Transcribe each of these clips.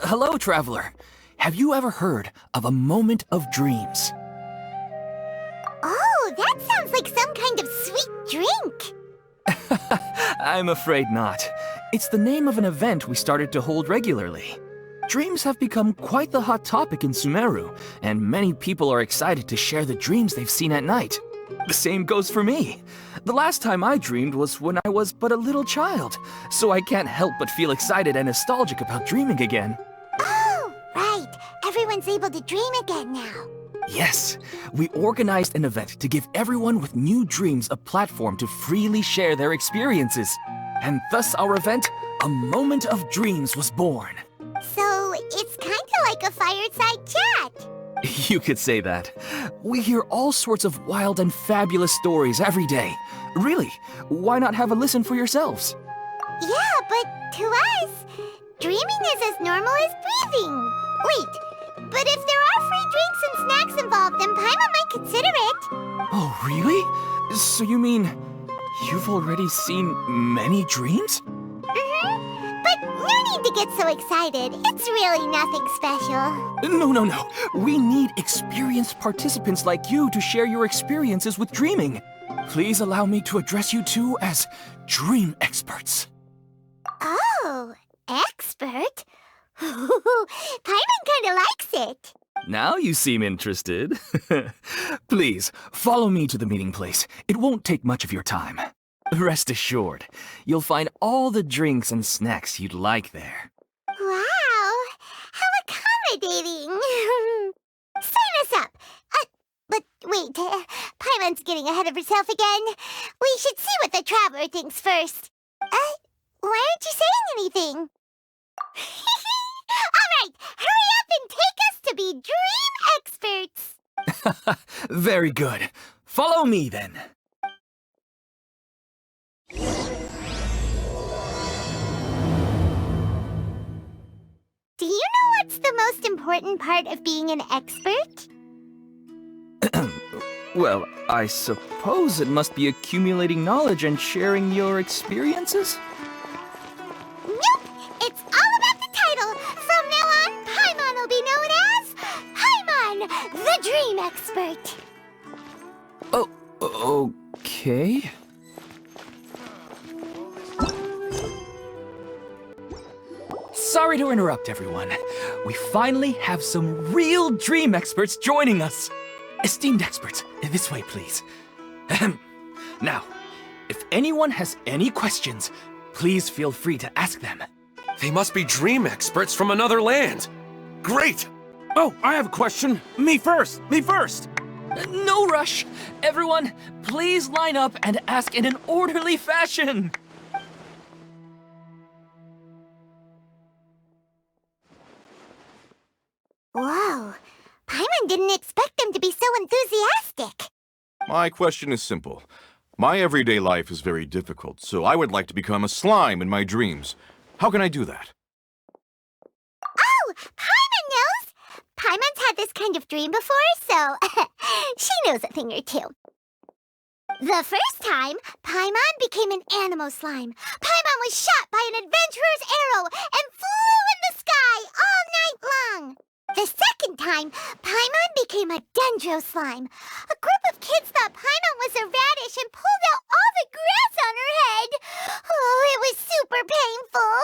Hello, traveler. Have you ever heard of a moment of dreams? Oh, that sounds like some kind of sweet drink. I'm afraid not. It's the name of an event we started to hold regularly. Dreams have become quite the hot topic in Sumeru, and many people are excited to share the dreams they've seen at night. The same goes for me. The last time I dreamed was when I was but a little child, so I can't help but feel excited and nostalgic about dreaming again. Oh, right. Everyone's able to dream again now. Yes, we organized an event to give everyone with new dreams a platform to freely share their experiences. And thus our event, A Moment of Dreams, was born. So, it's kind of like a fireside chat. You could say that. We hear all sorts of wild and fabulous stories every day. Really, why not have a listen for yourselves? Yeah, but to us, dreaming is as normal as breathing. Wait, but if there are free drinks and snacks involved, then Paimon might consider it. Oh, really? So you mean you've already seen many dreams? But no need to get so excited. It's really nothing special. No. We need experienced participants like you to share your experiences with dreaming. Please allow me to address you two as dream experts. Oh, expert? Paimon kinda likes it. Now you seem interested. Please, follow me to the meeting place. It won't take much of your time. Rest assured, you'll find all the drinks and snacks you'd like there. Wow, how accommodating. Sign us up. But wait, Paimon's getting ahead of herself again. We should see what the traveler thinks first. Why aren't you saying anything? All right, hurry up and take us to be dream experts. Very good. Follow me then. Do you know what's the most important part of being an expert? Well, I suppose it must be accumulating knowledge and sharing your experiences? Nope! It's all about the title! From now on, Paimon will be known as Paimon, the Dream Expert! Oh, okay. Sorry to interrupt, everyone. We finally have some real dream experts joining us. Esteemed experts, this way, please. Now, if anyone has any questions, please feel free to ask them. They must be dream experts from another land. Great! Oh, I have a question. Me first! No rush. Everyone, please line up and ask in an orderly fashion. Whoa, Paimon didn't expect them to be so enthusiastic. My question is simple. My everyday life is very difficult, so I would like to become a slime in my dreams. How can I do that? Oh, Paimon knows! Paimon's had this kind of dream before, so she knows a thing or two. The first time, Paimon became an animal slime. Paimon was shot by an adventurer's arrow and flew in the sky all night long. The second time, Paimon became a dendro slime. A group of kids thought Paimon was a radish and pulled out all the grass on her head. Oh, it was super painful.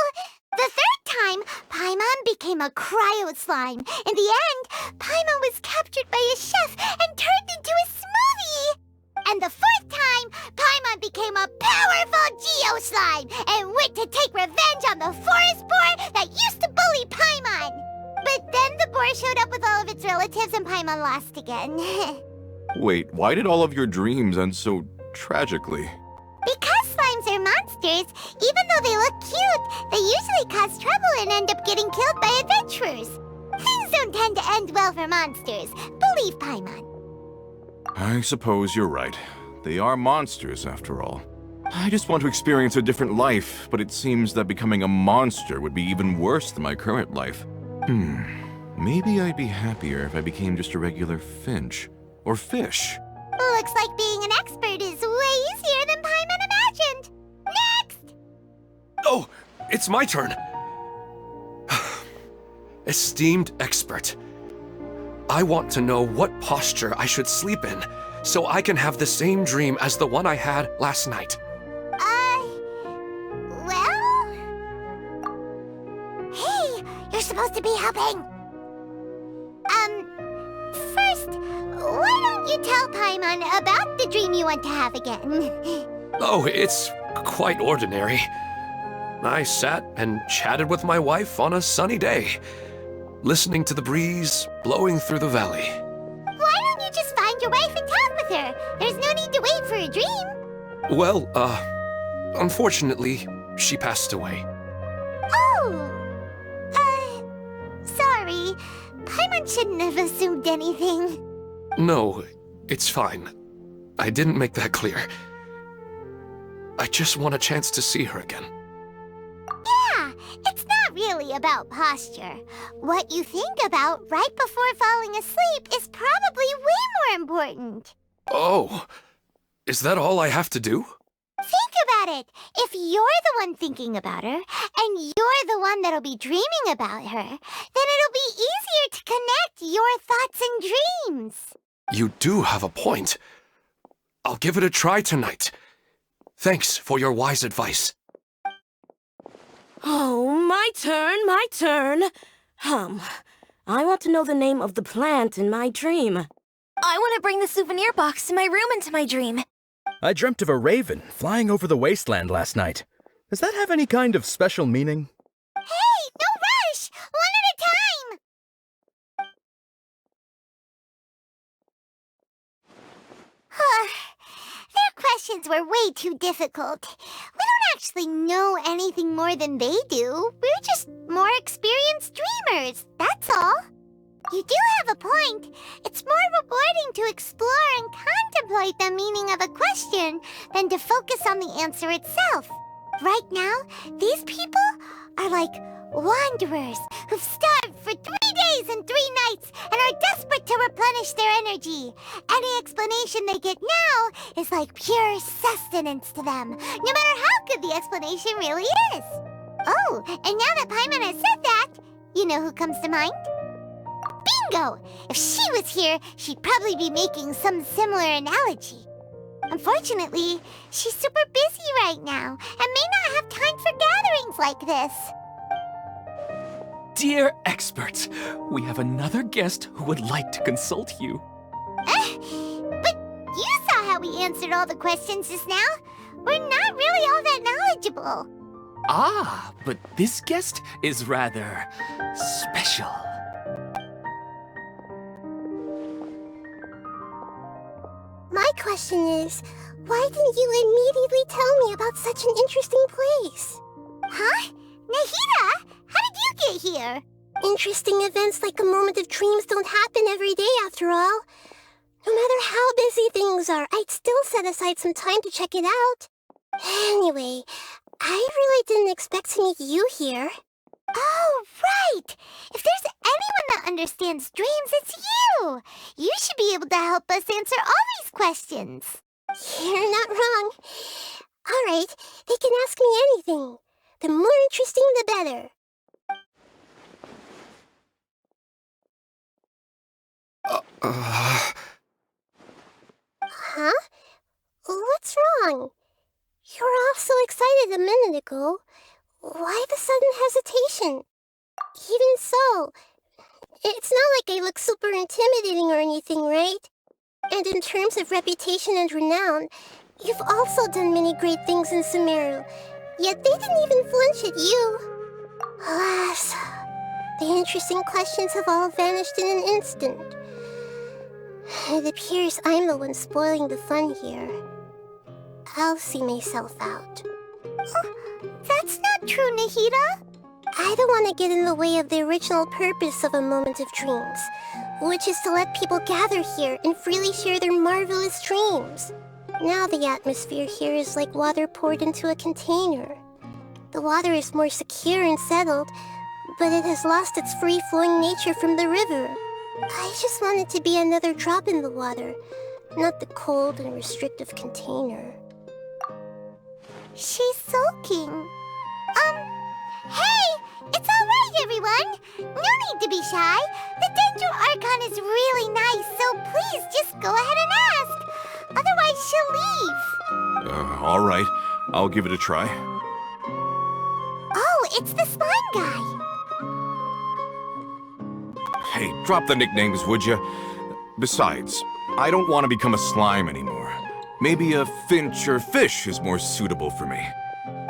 The third time, Paimon became a cryo slime. In the end, Paimon was captured by a chef and turned into a smoothie. And the fourth time, Paimon became a powerful geo slime and went to take revenge on the forest boar that used to bully Paimon. But then the boar showed up with all of its relatives and Paimon lost again. Wait, why did all of your dreams end so tragically? Because slimes are monsters, even though they look cute, they usually cause trouble and end up getting killed by adventurers. Things don't tend to end well for monsters. Believe Paimon. I suppose you're right. They are monsters, after all. I just want to experience a different life, but it seems that becoming a monster would be even worse than my current life. Maybe I'd be happier if I became just a regular finch. Or fish. Looks like being an expert is way easier than Paimon imagined. Next! Oh, it's my turn. Esteemed expert, I want to know what posture I should sleep in so I can have the same dream as the one I had last night. Well... Hey, you're supposed to be helping. First, why don't you tell Paimon about the dream you want to have again? Oh, it's quite ordinary. I sat and chatted with my wife on a sunny day, listening to the breeze blowing through the valley. Why don't you just find your wife and talk with her? There's no need to wait for a dream. Well, unfortunately, she passed away. Oh! Sorry. Paimon shouldn't have assumed anything. No, it's fine. I didn't make that clear. I just want a chance to see her again. Yeah, it's not really about posture. What you think about right before falling asleep is probably way more important. Oh, is that all I have to do? Think about it. If you're the one thinking about her, and you're the one that'll be dreaming about her, then it'll be easier to connect your thoughts and dreams. You do have a point. I'll give it a try tonight. Thanks for your wise advice. Oh, my turn, my turn. I want to know the name of the plant in my dream. I want to bring the souvenir box to my room into my dream. I dreamt of a raven flying over the wasteland last night. Does that have any kind of special meaning? Hey, no rush! One at a time! Their questions were way too difficult. We don't actually know anything more than they do. We're just more experienced dreamers, that's all. You do have a point. It's more rewarding to explore and contemplate the meaning of a question than to focus on the answer itself. Right now, these people are like wanderers who've starved for 3 days and 3 nights and are desperate to replenish their energy. Any explanation they get now is like pure sustenance to them, no matter how good the explanation really is. Oh, and now that Paimon has said that, you know who comes to mind? Bingo! If she was here, she'd probably be making some similar analogy. Unfortunately, she's super busy right now and may not have time for gatherings like this. Dear experts, we have another guest who would like to consult you. But you saw how we answered all the questions just now. We're not really all that knowledgeable. Ah, but this guest is rather special. My question is, why didn't you immediately tell me about such an interesting place? Huh? Nahida? How did you get here? Interesting events like a moment of dreams don't happen every day after all. No matter how busy things are, I'd still set aside some time to check it out. Anyway, I really didn't expect to meet you here. Oh, right! If there's anyone that understands dreams, it's you! You should be able to help us answer all these questions. You're not wrong. All right, they can ask me anything. The more interesting, the better. Huh? What's wrong? You were all so excited a minute ago. Why the sudden hesitation? Even so, it's not like I look super intimidating or anything, right? And in terms of reputation and renown, you've also done many great things in Sumeru, yet they didn't even flinch at you. Alas, the interesting questions have all vanished in an instant. It appears I'm the one spoiling the fun here. I'll see myself out. Oh, that's not true, Nahida. I don't want to get in the way of the original purpose of a moment of dreams, which is to let people gather here and freely share their marvelous dreams. Now the atmosphere here is like water poured into a container. The water is more secure and settled, but it has lost its free-flowing nature from the river. I just want it to be another drop in the water, not the cold and restrictive container. She's sulking. Hey! It's alright! Hi, everyone! No need to be shy. The Dendro Archon is really nice, so please just go ahead and ask. Otherwise, she'll leave. All right. I'll give it a try. Oh, it's the slime guy. Hey, drop the nicknames, would you? Besides, I don't want to become a slime anymore. Maybe a finch or fish is more suitable for me.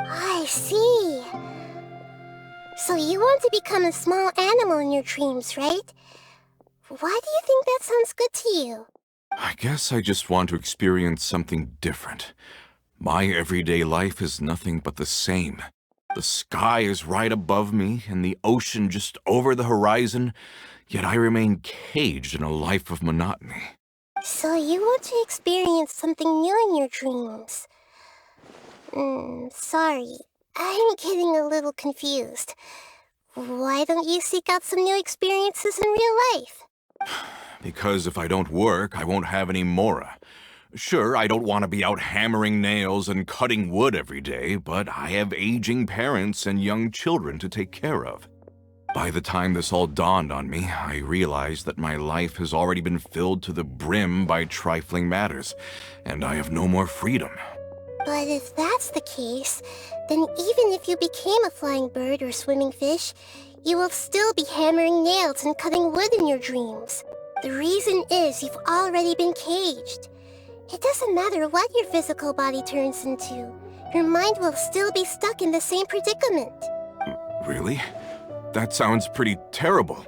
I see. So you want to become a small animal in your dreams, right? Why do you think that sounds good to you? I guess I just want to experience something different. My everyday life is nothing but the same. The sky is right above me and the ocean just over the horizon, yet I remain caged in a life of monotony. So you want to experience something new in your dreams? Sorry. I'm getting a little confused. Why don't you seek out some new experiences in real life? Because if I don't work, I won't have any mora. Sure, I don't want to be out hammering nails and cutting wood every day, but I have aging parents and young children to take care of. By the time this all dawned on me, I realized that my life has already been filled to the brim by trifling matters, and I have no more freedom. But if that's the case, then even if you became a flying bird or swimming fish, you will still be hammering nails and cutting wood in your dreams. The reason is you've already been caged. It doesn't matter what your physical body turns into. Your mind will still be stuck in the same predicament. Really? That sounds pretty terrible.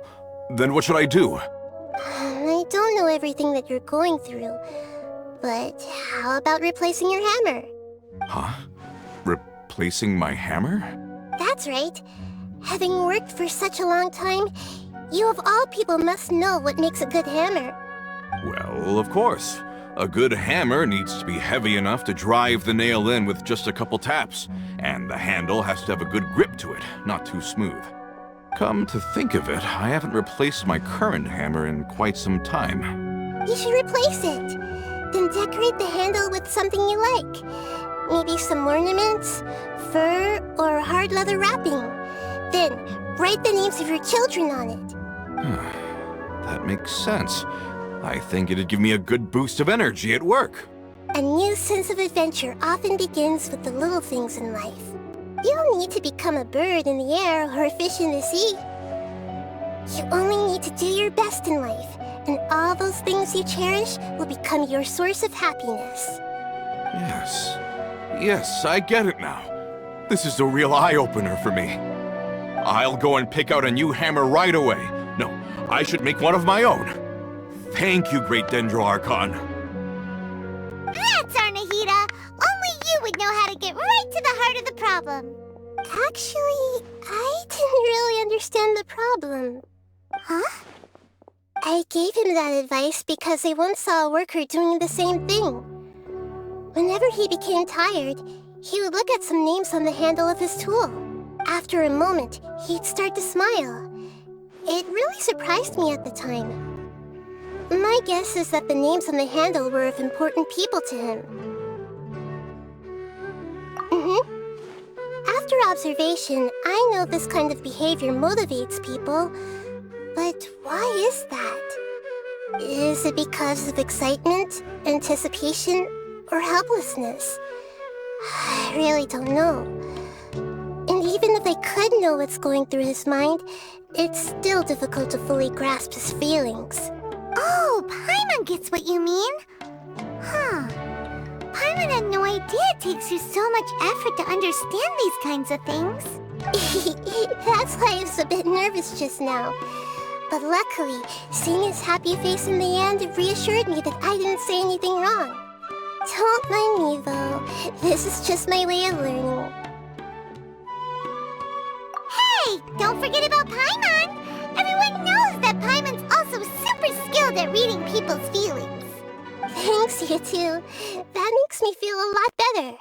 Then what should I do? I don't know everything that you're going through, but how about replacing your hammer? Huh? Replacing my hammer? That's right. Having worked for such a long time, you of all people must know what makes a good hammer. Well, of course. A good hammer needs to be heavy enough to drive the nail in with just a couple taps, and the handle has to have a good grip to it, not too smooth. Come to think of it, I haven't replaced my current hammer in quite some time. You should replace it. Then decorate the handle with something you like. Maybe some ornaments, fur, or hard leather wrapping. Then, write the names of your children on it. That makes sense. I think it'd give me a good boost of energy at work. A new sense of adventure often begins with the little things in life. You don't need to become a bird in the air or a fish in the sea. You only need to do your best in life, and all those things you cherish will become your source of happiness. Yes. Yes, I get it now. This is a real eye-opener for me. I'll go and pick out a new hammer right away. No, I should make one of my own. Thank you, Great Dendro Archon. That's our Nahida! Only you would know how to get right to the heart of the problem. Actually, I didn't really understand the problem. Huh? I gave him that advice because I once saw a worker doing the same thing. Whenever he became tired, he would look at some names on the handle of his tool. After a moment, he'd start to smile. It really surprised me at the time. My guess is that the names on the handle were of important people to him. After observation, I know this kind of behavior motivates people. But why is that? Is it because of excitement, anticipation, or helplessness? I really don't know. And even if I could know what's going through his mind, it's still difficult to fully grasp his feelings. Oh, Paimon gets what you mean. Huh. Paimon had no idea it takes you so much effort to understand these kinds of things. That's why I was a bit nervous just now. But luckily, seeing his happy face in the end reassured me that I didn't say anything wrong. Don't mind me, though. This is just my way of learning. Hey! Don't forget about Paimon! Everyone knows that Paimon's also super skilled at reading people's feelings. Thanks, you two. That makes me feel a lot better.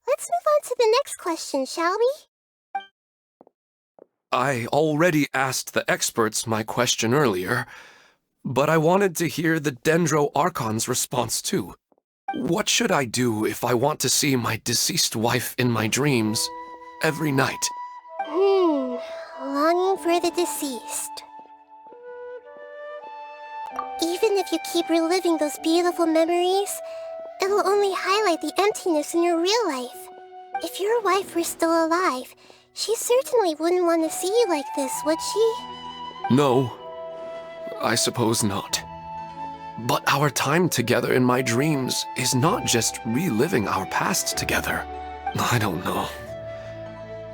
Let's move on to the next question, shall we? I already asked the experts my question earlier, but I wanted to hear the Dendro Archon's response too. What should I do if I want to see my deceased wife in my dreams every night? Longing mourning for the deceased. Even if you keep reliving those beautiful memories, it'll only highlight the emptiness in your real life. If your wife were still alive, she certainly wouldn't want to see you like this, would she? No, I suppose not. But our time together in my dreams is not just reliving our past together. I don't know.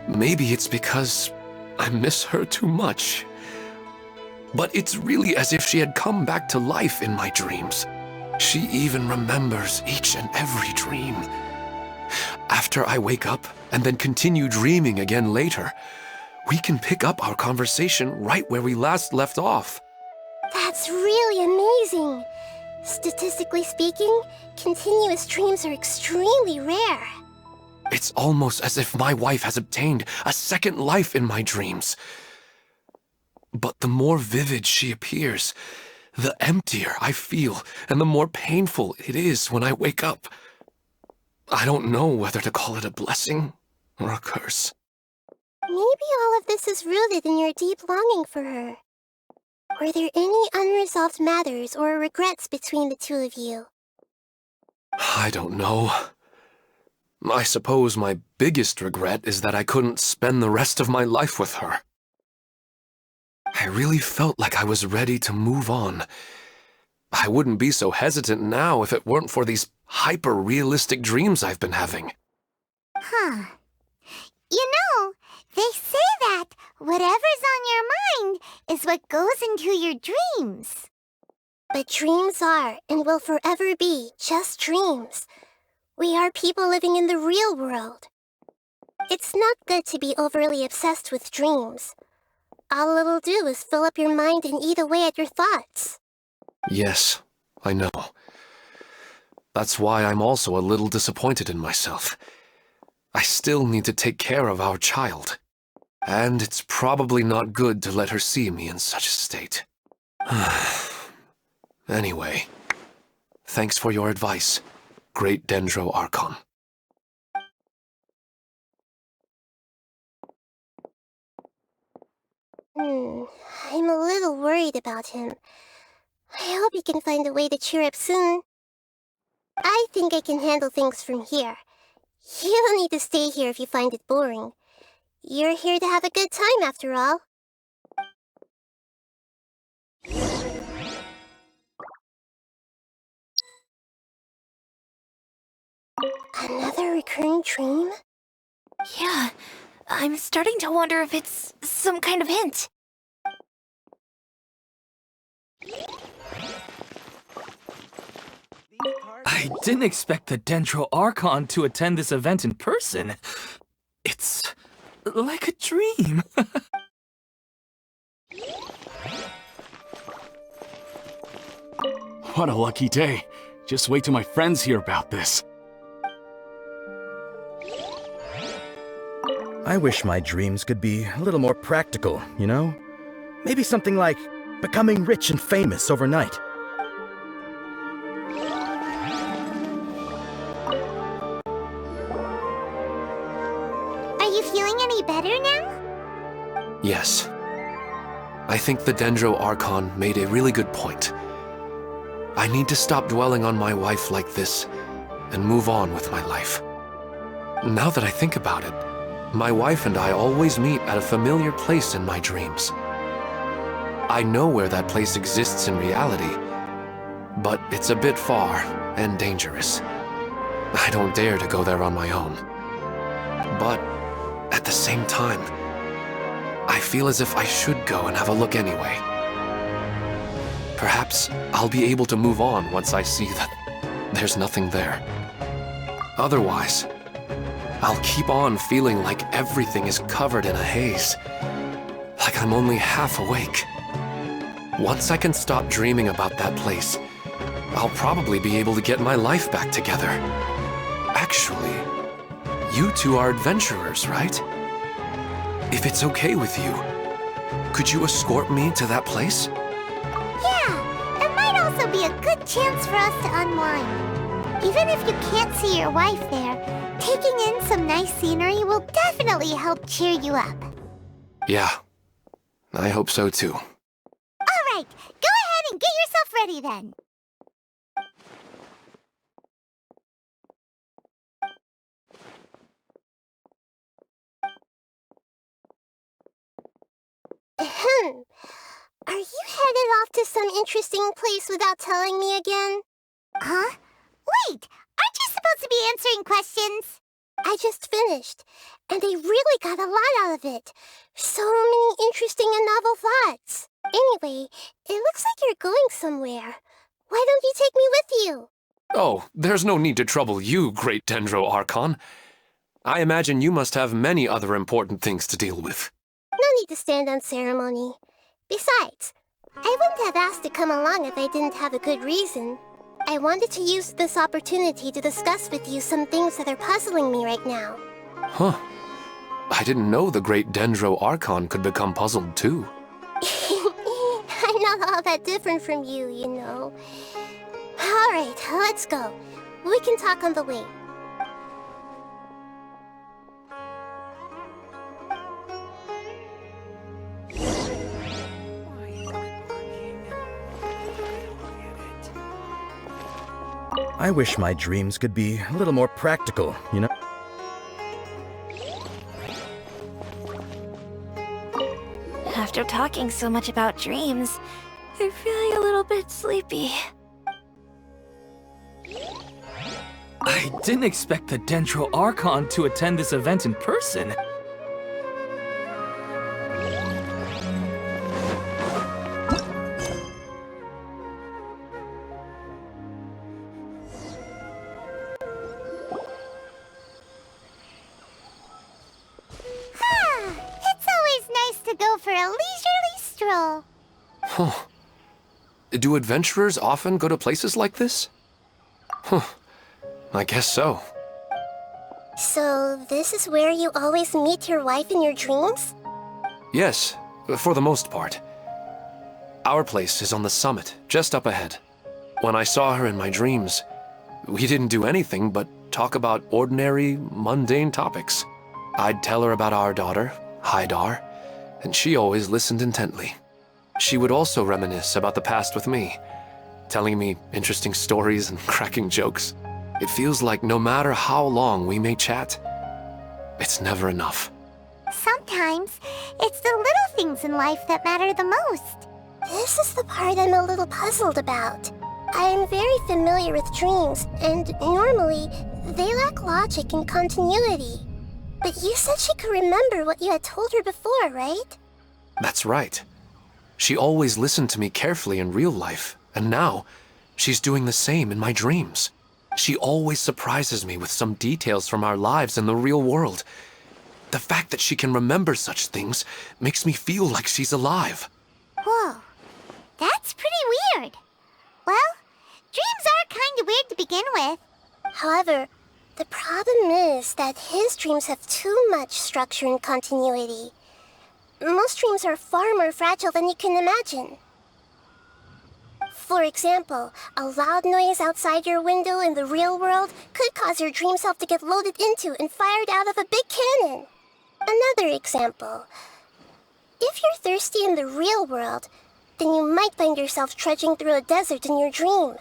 Maybe it's because I miss her too much. But it's really as if she had come back to life in my dreams. She even remembers each and every dream. After I wake up and then continue dreaming again later, we can pick up our conversation right where we last left off. That's really amazing. Statistically speaking, continuous dreams are extremely rare. It's almost as if my wife has obtained a second life in my dreams. But the more vivid she appears, the emptier I feel and the more painful it is when I wake up. I don't know whether to call it a blessing or a curse. Maybe all of this is rooted in your deep longing for her. Were there any unresolved matters or regrets between the two of you? I don't know. I suppose my biggest regret is that I couldn't spend the rest of my life with her. I really felt like I was ready to move on. I wouldn't be so hesitant now if it weren't for these hyper-realistic dreams I've been having. Huh. You know, they say that whatever's on your mind is what goes into your dreams. But dreams are and will forever be just dreams. We are people living in the real world. It's not good to be overly obsessed with dreams. All it'll do is fill up your mind and eat away at your thoughts. Yes, I know. That's why I'm also a little disappointed in myself. I still need to take care of our child. And it's probably not good to let her see me in such a state. Anyway, thanks for your advice, Great Dendro Archon. I'm a little worried about him. I hope he can find a way to cheer up soon. I think I can handle things from here. You don't need to stay here if you find it boring. You're here to have a good time, after all. Another recurring dream? Yeah, I'm starting to wonder if it's some kind of hint. I didn't expect the Dendro Archon to attend this event in person. It's like a dream. What a lucky day. Just wait till my friends hear about this. I wish my dreams could be a little more practical, you know? Maybe something like becoming rich and famous overnight. Are you feeling any better now? Yes. I think the Dendro Archon made a really good point. I need to stop dwelling on my wife like this and move on with my life. Now that I think about it, my wife and I always meet at a familiar place in my dreams. I know where that place exists in reality, but it's a bit far and dangerous. I don't dare to go there on my own. But at the same time, I feel as if I should go and have a look anyway. Perhaps I'll be able to move on once I see that there's nothing there. Otherwise, I'll keep on feeling like everything is covered in a haze, like I'm only half awake. Once I can stop dreaming about that place, I'll probably be able to get my life back together. Actually, you two are adventurers, right? If it's okay with you, could you escort me to that place? Yeah, it might also be a good chance for us to unwind. Even if you can't see your wife there, taking in some nice scenery will definitely help cheer you up. Yeah, I hope so too. All right, go ahead and get yourself ready then. Ahem. Are you headed off to some interesting place without telling me again? Huh? Wait, aren't you supposed to be answering questions? I just finished, and they really got a lot out of it. So many interesting and novel thoughts. Anyway, it looks like you're going somewhere. Why don't you take me with you? Oh, there's no need to trouble you, great Dendro Archon. I imagine you must have many other important things to deal with. No need to stand on ceremony. Besides, I wouldn't have asked to come along if I didn't have a good reason. I wanted to use this opportunity to discuss with you some things that are puzzling me right now. Huh. I didn't know the great Dendro Archon could become puzzled too. I'm not all that different from you, you know. All right, let's go. We can talk on the way. I wish my dreams could be a little more practical, you know? After talking so much about dreams, I'm feeling a little bit sleepy. I didn't expect the Dendro Archon to attend this event in person. It's always nice to go for a leisurely stroll. Huh. Do adventurers often go to places like this? Huh. I guess so. So, this is where you always meet your wife in your dreams? Yes, for the most part. Our place is on the summit, just up ahead. When I saw her in my dreams, we didn't do anything but talk about ordinary, mundane topics. I'd tell her about our daughter, Haidar, and she always listened intently. She would also reminisce about the past with me, telling me interesting stories and cracking jokes. It feels like no matter how long we may chat, it's never enough. Sometimes, it's the little things in life that matter the most. This is the part I'm a little puzzled about. I am very familiar with dreams, and normally, they lack logic and continuity. But you said she could remember what you had told her before, right? That's right. She always listened to me carefully in real life, and now, she's doing the same in my dreams. She always surprises me with some details from our lives in the real world. The fact that she can remember such things makes me feel like she's alive. Whoa, that's pretty weird. Well, dreams are kind of weird to begin with. However, the problem is that his dreams have too much structure and continuity. Most dreams are far more fragile than you can imagine. For example, a loud noise outside your window in the real world could cause your dream self to get loaded into and fired out of a big cannon. Another example. If you're thirsty in the real world, then you might find yourself trudging through a desert in your dream.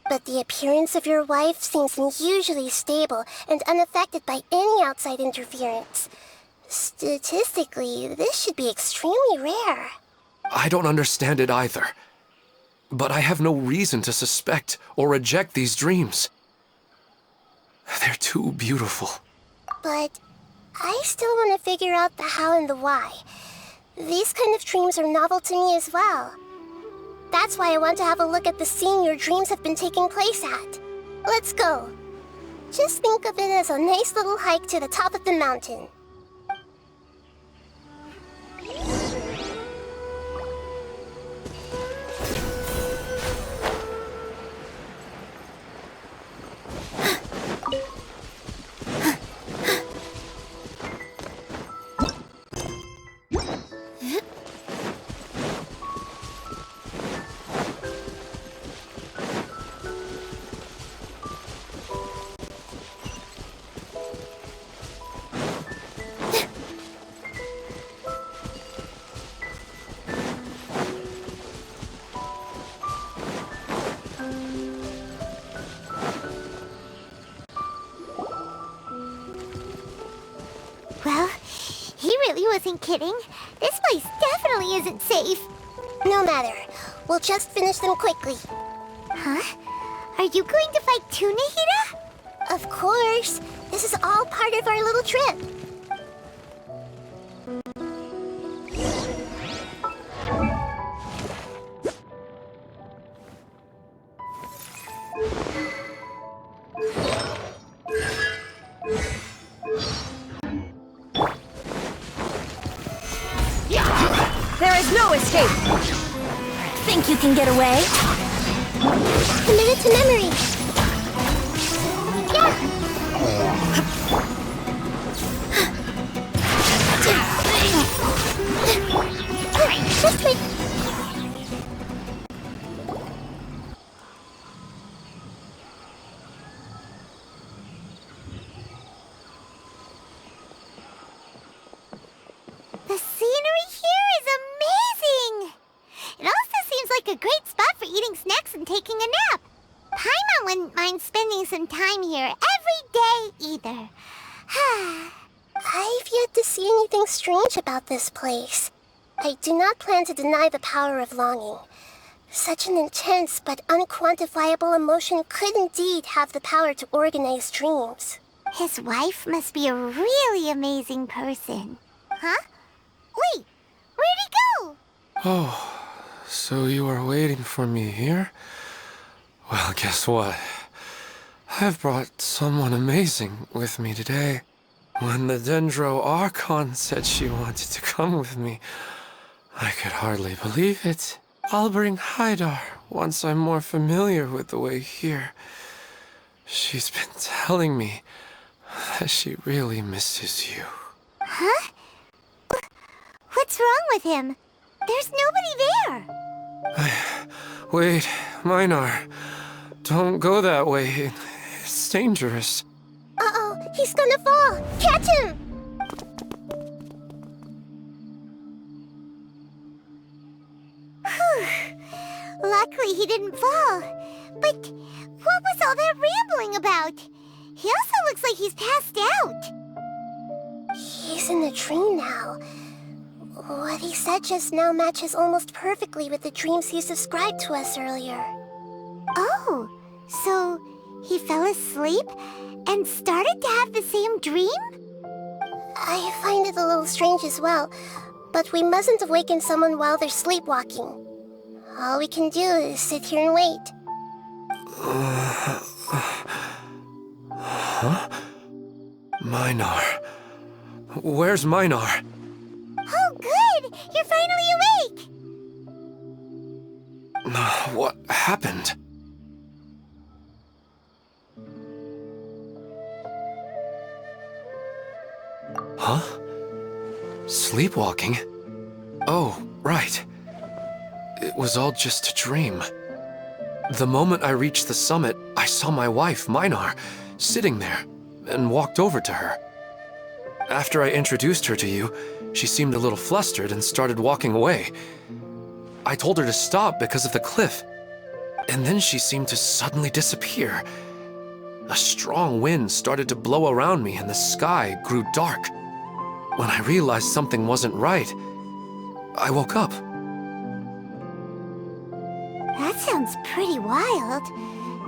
But the appearance of your wife seems unusually stable and unaffected by any outside interference. Statistically, this should be extremely rare. I don't understand it either. But I have no reason to suspect or reject these dreams. They're too beautiful. But I still want to figure out the how and the why. These kind of dreams are novel to me as well. That's why I want to have a look at the scene your dreams have been taking place at. Let's go. Just think of it as a nice little hike to the top of the mountain. really wasn't kidding. This place definitely isn't safe. No matter. We'll just finish them quickly. Huh? Are you going to fight too, Nahida? Of course. This is all part of our little trip. There is no escape! Think you can get away? Commit it to memory. Yeah. Just wait. The scenery here is amazing! It also seems like a great spot for eating snacks and taking a nap. Paimon wouldn't mind spending some time here every day either. I've yet to see anything strange about this place. I do not plan to deny the power of longing. Such an intense but unquantifiable emotion could indeed have the power to organize dreams. His wife must be a really amazing person. Huh? Wait, where'd he go? Oh, so you are waiting for me here? Well, guess what? I've brought someone amazing with me today. When the Dendro Archon said she wanted to come with me, I could hardly believe it. I'll bring Haidar once I'm more familiar with the way here. She's been telling me that she really misses you. Huh? What's wrong with him? There's nobody there. Wait, Minar. Don't go that way. It's dangerous. Uh-oh, he's gonna fall. Catch him! Whew. Luckily he didn't fall. But what was all that rambling about? He also looks like he's passed out. He's in a dream now. What he said just now matches almost perfectly with the dreams he's described to us earlier. Oh, so he fell asleep and started to have the same dream? I find it a little strange as well, but we mustn't awaken someone while they're sleepwalking. All we can do is sit here and wait. Huh? Minar. Where's Minar? Oh, good! You're finally awake! What happened? Huh? Sleepwalking? Oh, right. It was all just a dream. The moment I reached the summit, I saw my wife, Minar, sitting there, and walked over to her. After I introduced her to you, she seemed a little flustered and started walking away. I told her to stop because of the cliff, and then she seemed to suddenly disappear. A strong wind started to blow around me and the sky grew dark. When I realized something wasn't right, I woke up. That sounds pretty wild.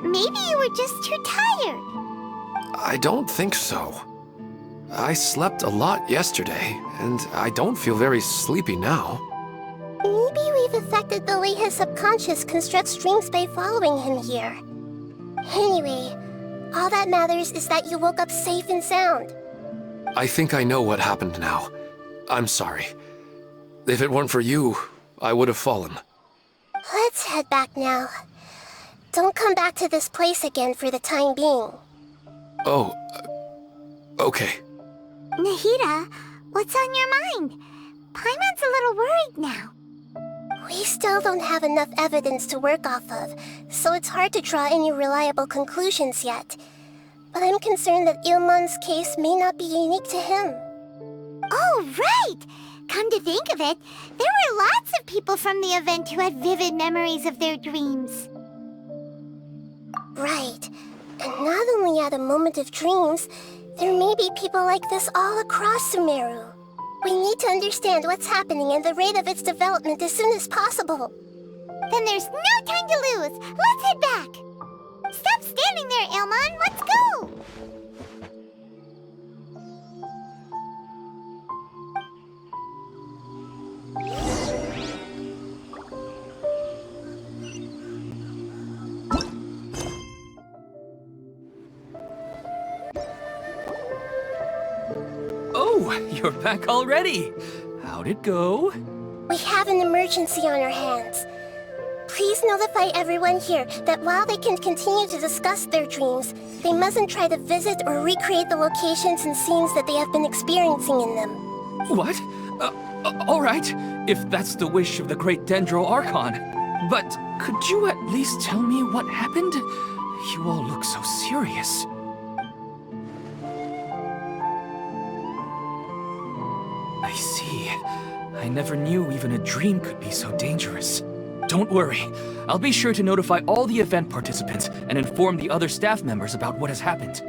Maybe you were just too tired. I don't think so. I slept a lot yesterday, and I don't feel very sleepy now. Maybe we've affected the way his subconscious constructs dreams by following him here. Anyway, all that matters is that you woke up safe and sound. I think I know what happened now. I'm sorry. If it weren't for you, I would have fallen. Let's head back now. Don't come back to this place again for the time being. Oh, okay. Nahida, what's on your mind? Paimon's a little worried now. We still don't have enough evidence to work off of, so it's hard to draw any reliable conclusions yet. But I'm concerned that Ilmon's case may not be unique to him. Oh, right! Come to think of it, there were lots of people from the event who had vivid memories of their dreams. Right. And not only at a moment of dreams, there may be people like this all across Sumeru. We need to understand what's happening and the rate of its development as soon as possible. Then there's no time to lose. Let's head back. Stop standing there, Elmon. Let's go. Oh, you're back already. How'd it go? We have an emergency on our hands. Please notify everyone here that while they can continue to discuss their dreams, they mustn't try to visit or recreate the locations and scenes that they have been experiencing in them. What? All right, if that's the wish of the great Dendro Archon. But could you at least tell me what happened? You all look so serious. I see. I never knew even a dream could be so dangerous. Don't worry. I'll be sure to notify all the event participants and inform the other staff members about what has happened.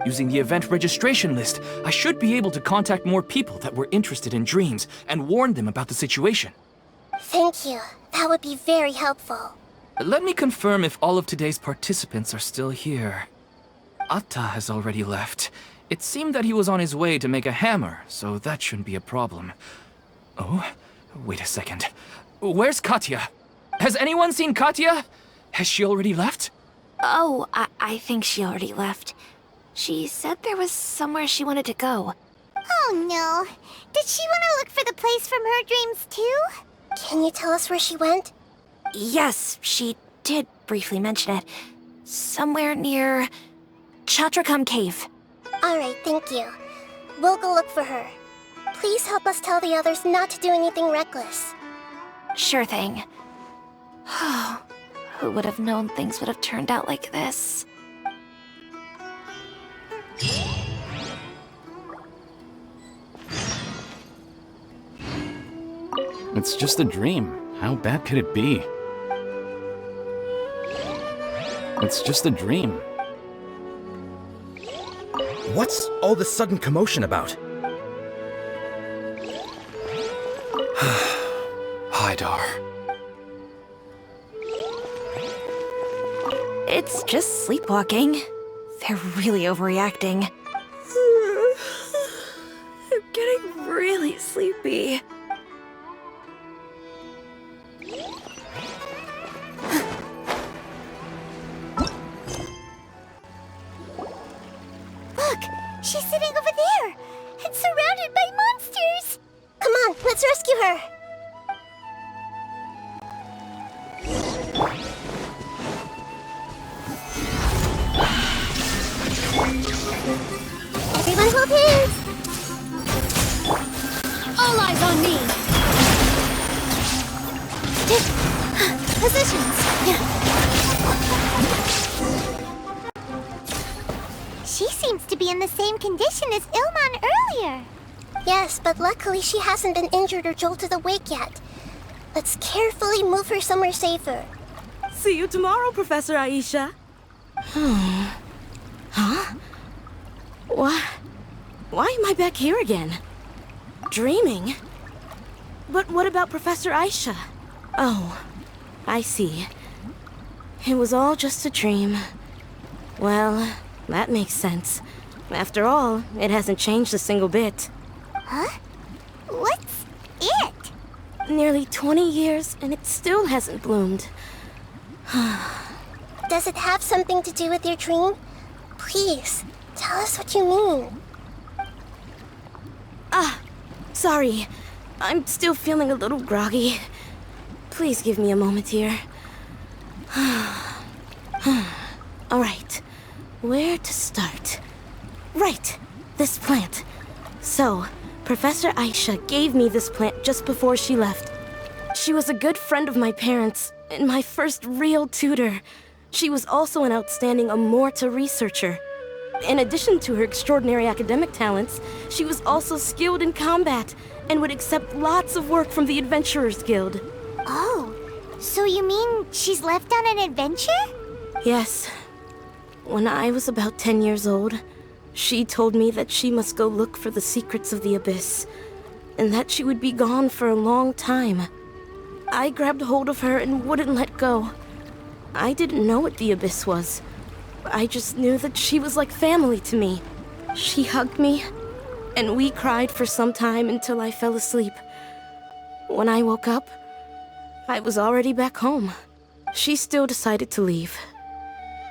Using the event registration list, I should be able to contact more people that were interested in dreams and warn them about the situation. Thank you. That would be very helpful. Let me confirm if all of today's participants are still here. Atta has already left. It seemed that he was on his way to make a hammer, so that shouldn't be a problem. Oh, wait a second. Where's Katya? Has anyone seen Katya? Has she already left? Oh, I think she already left. She said there was somewhere she wanted to go. Oh no. Did she want to look for the place from her dreams too? Can you tell us where she went? Yes, she did briefly mention it. Somewhere near Chatrakam Cave. Alright, thank you. We'll go look for her. Please help us tell the others not to do anything reckless. Sure thing. Who would have known things would have turned out like this? It's just a dream. How bad could it be? It's just a dream. What's all this sudden commotion about? Hi, Dar. It's just sleepwalking. They're really overreacting. I'm getting really sleepy. Look! She's sitting over there! And surrounded by monsters! Come on, let's rescue her! Everyone hold hands! All eyes on me! Positions! She seems to be in the same condition as Ilman earlier. Yes, but luckily she hasn't been injured or jolted awake yet. Let's carefully move her somewhere safer. See you tomorrow, Professor Aisha. Huh? Why am I back here again? Dreaming? But what about Professor Aisha? Oh, I see. It was all just a dream. Well, that makes sense. After all, it hasn't changed a single bit. Huh? What's it? Nearly 20 years, and it still hasn't bloomed. Does it have something to do with your dream? Please, tell us what you mean. Sorry. I'm still feeling a little groggy. Please give me a moment here. Alright. Where to start? Right! This plant. So, Professor Aisha gave me this plant just before she left. She was a good friend of my parents, and my first real tutor. She was also an outstanding Amorta researcher. In addition to her extraordinary academic talents, she was also skilled in combat and would accept lots of work from the Adventurers Guild. Oh, so you mean she's left on an adventure? Yes. When I was about 10 years old, she told me that she must go look for the secrets of the Abyss. and that she would be gone for a long time. I grabbed hold of her and wouldn't let go. I didn't know what the Abyss was. I just knew that she was like family to me. She hugged me, and we cried for some time until I fell asleep. When I woke up, I was already back home. She still decided to leave,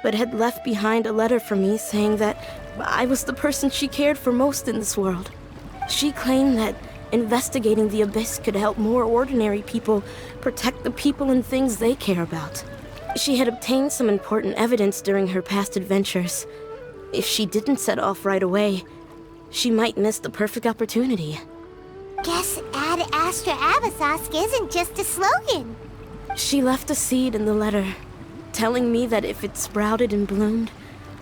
but had left behind a letter for me saying that I was the person she cared for most in this world. She claimed that investigating the Abyss could help more ordinary people protect the people and things they care about. She had obtained some important evidence during her past adventures. If she didn't set off right away, she might miss the perfect opportunity. Guess Ad Astra Abyssosque isn't just a slogan. She left a seed in the letter, telling me that if it sprouted and bloomed,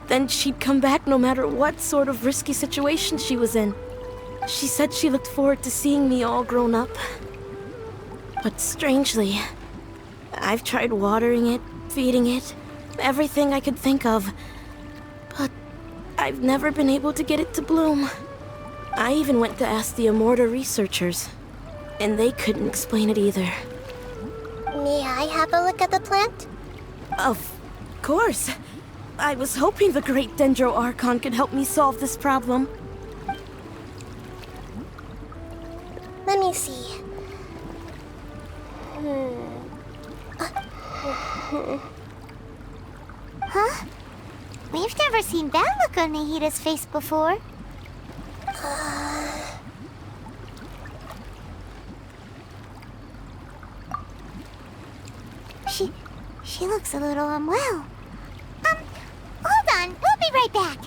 then she'd come back no matter what sort of risky situation she was in. She said she looked forward to seeing me all grown up. But strangely, I've tried watering it, feeding it, everything I could think of, but I've never been able to get it to bloom. I even went to ask the Immorta researchers, and they couldn't explain it either. May I have a look at the plant? Of course. I was hoping the great Dendro Archon could help me solve this problem. Let me see. Huh? We've never seen that look on Nahida's face before. She looks a little unwell. Hold on, we'll be right back.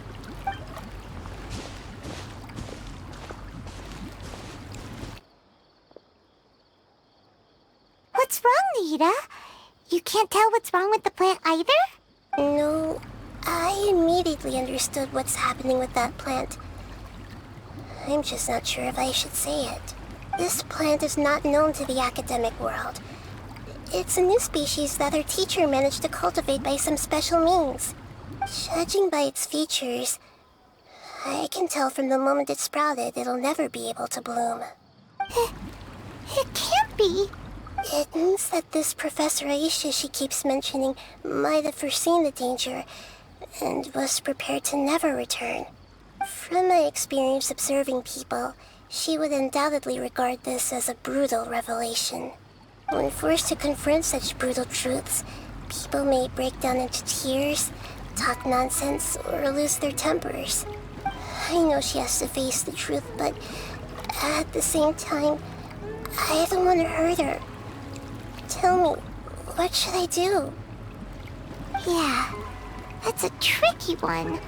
What's wrong, Nahida? You can't tell what's wrong with the plant either? No, I immediately understood what's happening with that plant. I'm just not sure if I should say it. This plant is not known to the academic world. It's a new species that our teacher managed to cultivate by some special means. Judging by its features, I can tell from the moment it sprouted it'll never be able to bloom. It can't be. It means that this Professor Aisha she keeps mentioning might have foreseen the danger and was prepared to never return. From my experience observing people, she would undoubtedly regard this as a brutal revelation. When forced to confront such brutal truths, people may break down into tears, talk nonsense, or lose their tempers. I know she has to face the truth, but at the same time, I don't want to hurt her. Tell me, what should I do? Yeah, that's a tricky one.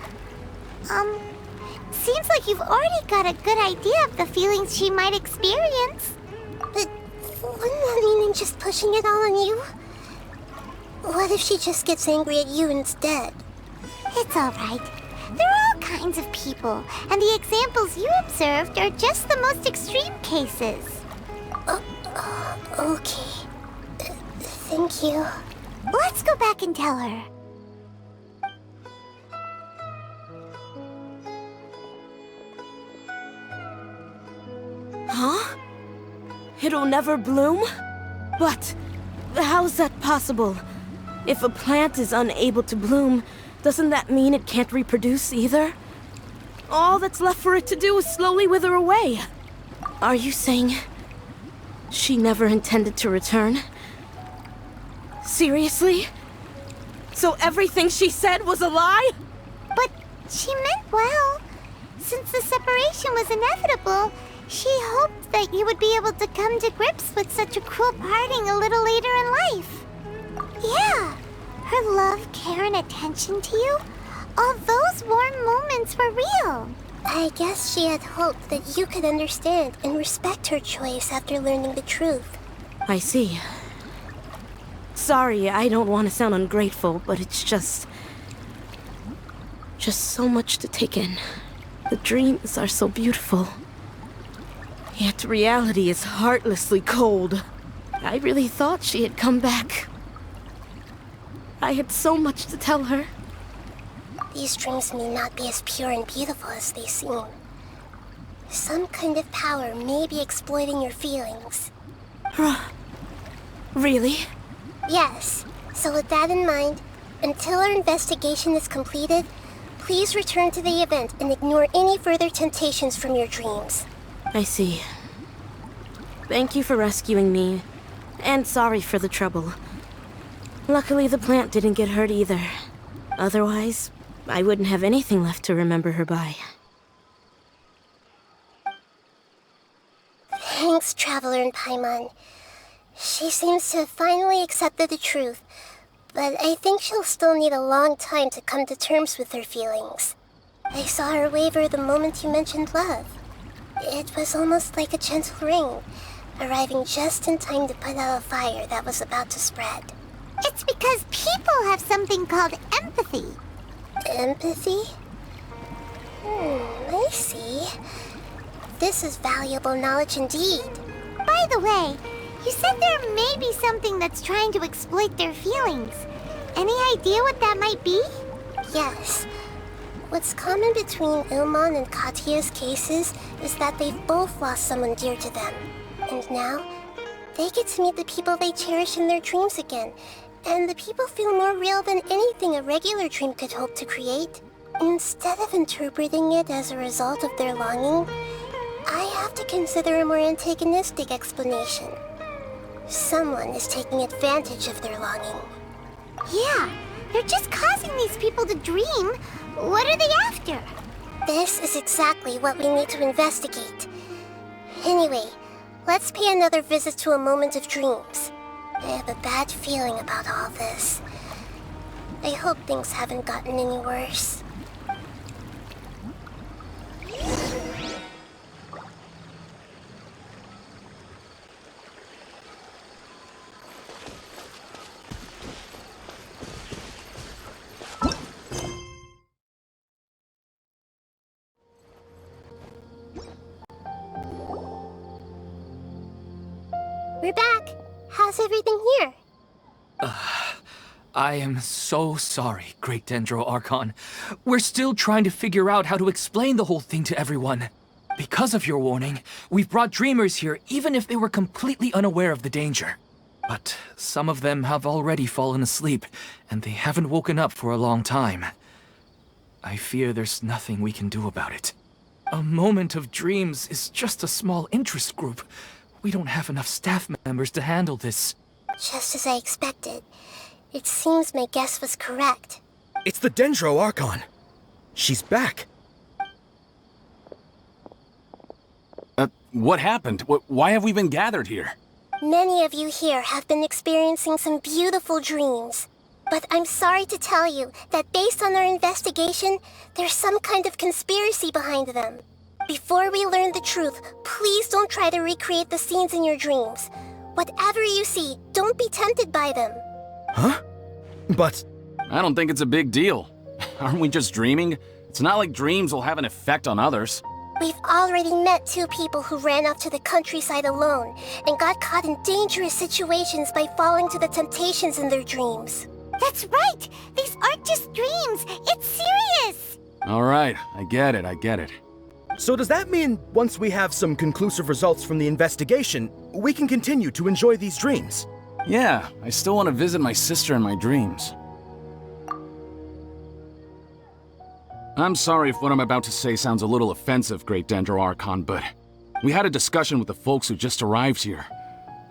Seems like you've already got a good idea of the feelings she might experience. But wouldn't that mean I'm just pushing it all on you? What if she just gets angry at you instead? It's all right. There are all kinds of people, and the examples you observed are just the most extreme cases. Okay. Thank you. Let's go back and tell her. Huh? It'll never bloom? But how's that possible? If a plant is unable to bloom, doesn't that mean it can't reproduce either? All that's left for it to do is slowly wither away. Are you saying she never intended to return? Seriously? So everything she said was a lie? But she meant well. Since the separation was inevitable, she hoped that you would be able to come to grips with such a cruel parting a little later in life. Yeah, her love, care, and attention to you, all those warm moments were real. I guess she had hoped that you could understand and respect her choice after learning the truth. I see. Sorry, I don't want to sound ungrateful, but it's just so much to take in. The dreams are so beautiful. Yet reality is heartlessly cold. I really thought she had come back. I had so much to tell her. These dreams may not be as pure and beautiful as they seem. Some kind of power may be exploiting your feelings. Really? Yes. So with that in mind, until our investigation is completed, please return to the event and ignore any further temptations from your dreams. I see. Thank you for rescuing me, and sorry for the trouble. Luckily, the plant didn't get hurt either. Otherwise, I wouldn't have anything left to remember her by. Thanks, Traveler and Paimon. She seems to have finally accepted the truth, but I think she'll still need a long time to come to terms with her feelings. I saw her waver the moment you mentioned love. It was almost like a gentle ring, arriving just in time to put out a fire that was about to spread. It's because people have something called empathy. Empathy? I see. This is valuable knowledge indeed. By the way, you said there may be something that's trying to exploit their feelings. Any idea what that might be? Yes. What's common between Ilmon and Katya's cases is that they've both lost someone dear to them. And now, they get to meet the people they cherish in their dreams again. And the people feel more real than anything a regular dream could hope to create. Instead of interpreting it as a result of their longing, I have to consider a more antagonistic explanation. Someone is taking advantage of their longing. Yeah, they're just causing these people to dream. What are they after? This is exactly what we need to investigate. Anyway, let's pay another visit to a moment of dreams. I have a bad feeling about all this. I hope things haven't gotten any worse. We're back. How's everything here? I am so sorry, Great Dendro Archon. We're still trying to figure out how to explain the whole thing to everyone. Because of your warning, we've brought dreamers here even if they were completely unaware of the danger. But some of them have already fallen asleep, and they haven't woken up for a long time. I fear there's nothing we can do about it. A moment of dreams is just a small interest group. We don't have enough staff members to handle this. Just as I expected. It seems my guess was correct. It's the Dendro Archon. She's back. What happened? Why have we been gathered here? Many of you here have been experiencing some beautiful dreams. But I'm sorry to tell you that based on our investigation, there's some kind of conspiracy behind them. Before we learn the truth, please don't try to recreate the scenes in your dreams. Whatever you see, don't be tempted by them. Huh? But... I don't think it's a big deal. Aren't we just dreaming? It's not like dreams will have an effect on others. We've already met 2 people who ran off to the countryside alone and got caught in dangerous situations by falling to the temptations in their dreams. That's right! These aren't just dreams! It's serious! All right, I get it. so does that mean once we have some conclusive results from the investigation, we can continue to enjoy these dreams? Yeah, I still want to visit my sister in my dreams. I'm sorry if what I'm about to say sounds a little offensive, Great Dendro Archon, but we had a discussion with the folks who just arrived here.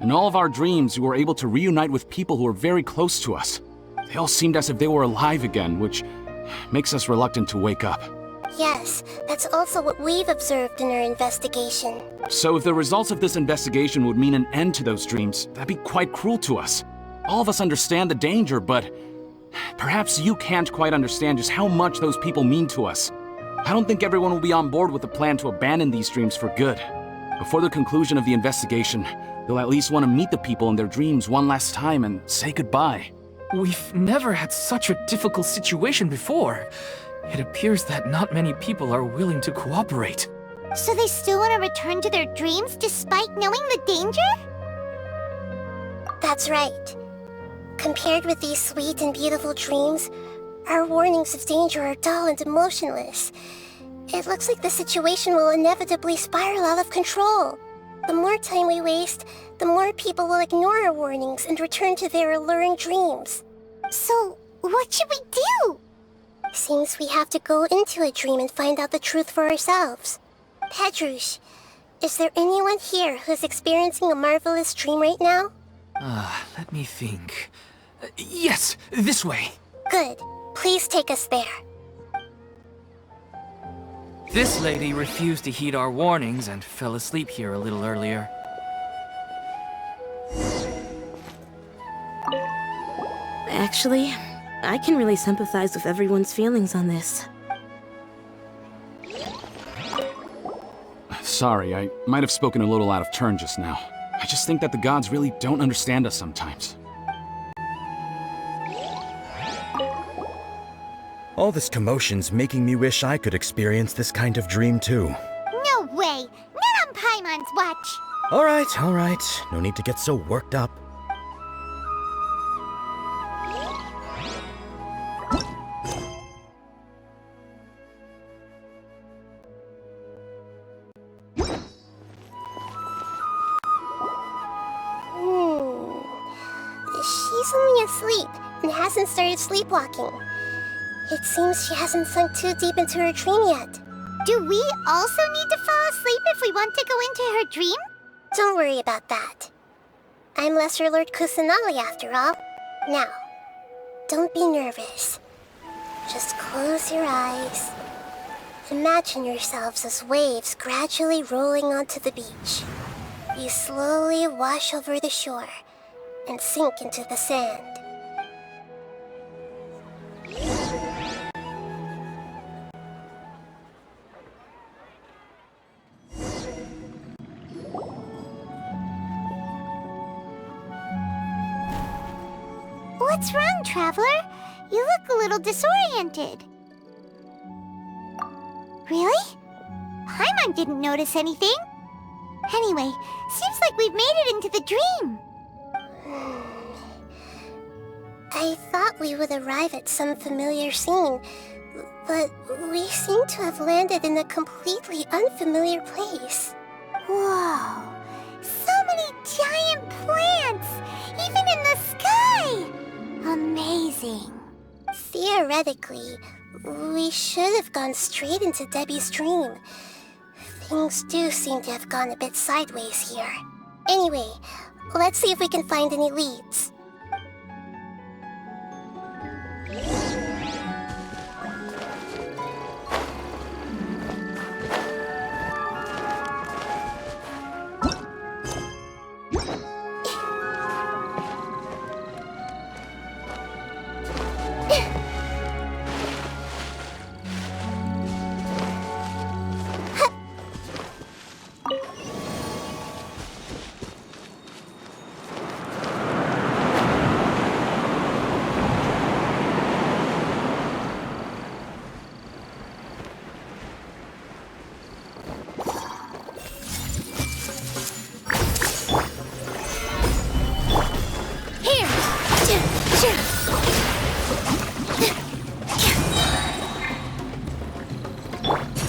In all of our dreams, we were able to reunite with people who were very close to us. They all seemed as if they were alive again, which makes us reluctant to wake up. Yes, that's also what we've observed in our investigation. So if the results of this investigation would mean an end to those dreams, that'd be quite cruel to us. All of us understand the danger, but perhaps you can't quite understand just how much those people mean to us. I don't think everyone will be on board with the plan to abandon these dreams for good. Before the conclusion of the investigation, they'll at least want to meet the people in their dreams one last time and say goodbye. We've never had such a difficult situation before. It appears that not many people are willing to cooperate. So they still want to return to their dreams despite knowing the danger? That's right. Compared with these sweet and beautiful dreams, our warnings of danger are dull and emotionless. It looks like the situation will inevitably spiral out of control. The more time we waste, the more people will ignore our warnings and return to their alluring dreams. So, what should we do? Seems we have to go into a dream and find out the truth for ourselves. Pedrouche, is there anyone here who's experiencing a marvelous dream right now? Let me think. Yes, this way. Good. Please take us there. This lady refused to heed our warnings and fell asleep here a little earlier. Actually, I can really sympathize with everyone's feelings on this. Sorry, I might have spoken a little out of turn just now. I just think that the gods really don't understand us sometimes. All this commotion's making me wish I could experience this kind of dream too. No way! Not on Paimon's watch! All right. No need to get so worked up. She's only asleep and hasn't started sleepwalking. It seems she hasn't sunk too deep into her dream yet. Do we also need to fall asleep if we want to go into her dream? Don't worry about that. I'm Lesser Lord Kusanali after all. Now, don't be nervous. Just close your eyes. Imagine yourselves as waves gradually rolling onto the beach. You slowly wash over the shore and sink into the sand. What's wrong, Traveler? You look a little disoriented. Really? Paimon didn't notice anything. Anyway, seems like we've made it into the dream. I thought we would arrive at some familiar scene, but we seem to have landed in a completely unfamiliar place. Whoa! So many giant plants! Even in the sky! Amazing. Theoretically, we should have gone straight into Debbie's dream. Things do seem to have gone a bit sideways here. Anyway, let's see if we can find any leads.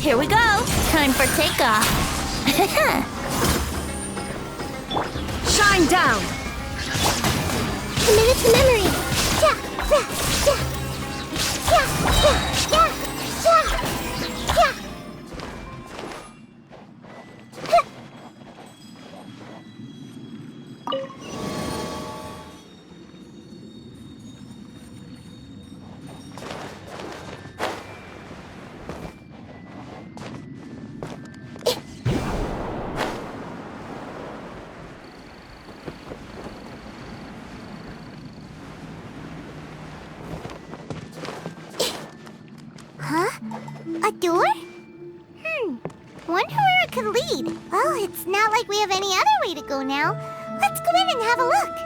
Here we go. Time for takeoff. Shine down! Committed to memory. Huh? A door? Wonder where it could lead. Well, it's not like we have any other way to go now. Let's go in and have a look.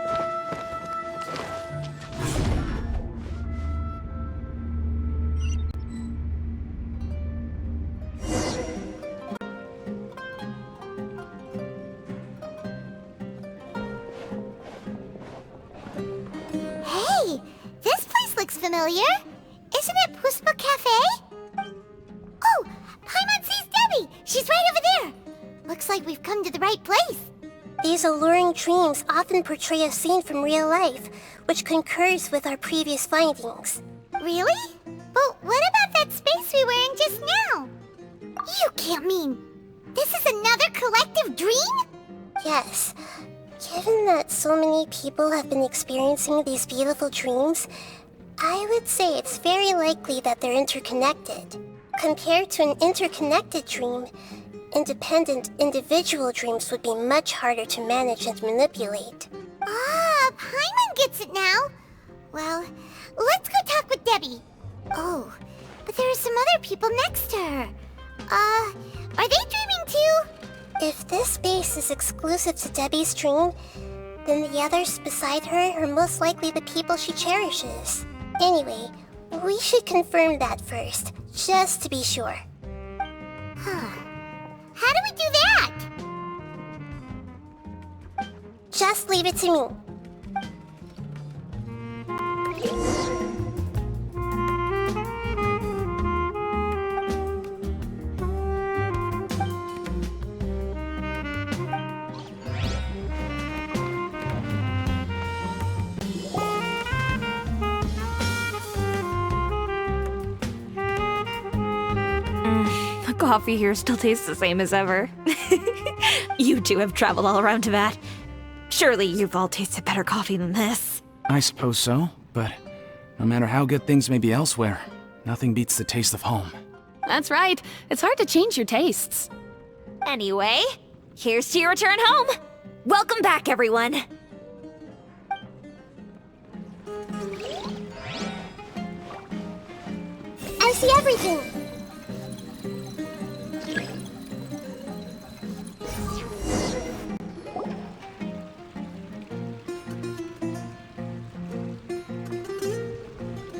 Hey, this place looks familiar. Isn't it Puspa Cafe? Oh, Paimon These alluring dreams often portray a scene from real life, which concurs with our previous findings. Really? But what about that space we were in just now? You can't mean this is another collective dream? Yes. Given that so many people have been experiencing these beautiful dreams, I would say it's very likely that they're interconnected. Compared to an interconnected dream, independent individual dreams would be much harder to manage and manipulate. Ah, Paimon gets it now. Well, let's go talk with Debbie. Oh, but there are some other people next to her. Are they dreaming too? If this space is exclusive to Debbie's dream, then the others beside her are most likely the people she cherishes. Anyway, we should confirm that first, just to be sure. Huh. How do we do that? Just leave it to me. The coffee here still tastes the same as ever. You two have traveled all around Tibet. Surely you've all tasted better coffee than this. I suppose so, but no matter how good things may be elsewhere, nothing beats the taste of home. That's right. It's hard to change your tastes. Anyway, here's to your return home. Welcome back, everyone. I see everything!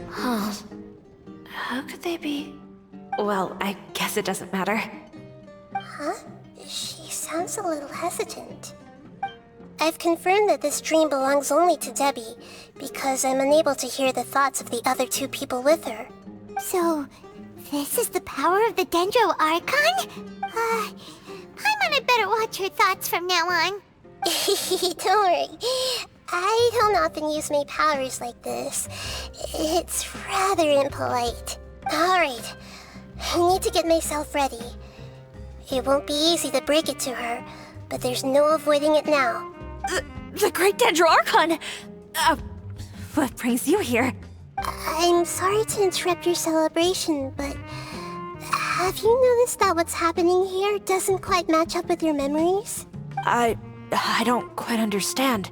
Huh. How could they be? Well, I guess it doesn't matter. Huh? She sounds a little hesitant. I've confirmed that this dream belongs only to Debbie, because I'm unable to hear the thoughts of the other two people with her. So, this is the power of the Dendro Archon? Paimon had better watch her thoughts from now on. Don't worry. I don't often use my powers like this. It's rather impolite. Alright, I need to get myself ready. It won't be easy to break it to her, but there's no avoiding it now. The Great Dendro Archon! What brings you here? I'm sorry to interrupt your celebration, but have you noticed that what's happening here doesn't quite match up with your memories? I don't quite understand.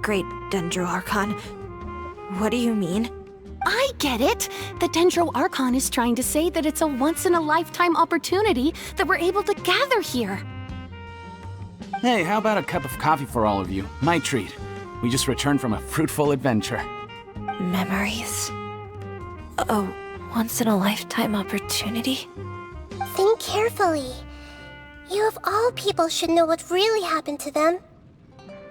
Great Dendro Archon. What do you mean? I get it! The Dendro Archon is trying to say that it's a once-in-a-lifetime opportunity that we're able to gather here. Hey, how about a cup of coffee for all of you? My treat. We just returned from a fruitful adventure. Memories. A once-in-a-lifetime opportunity? Think carefully. You of all people should know what really happened to them.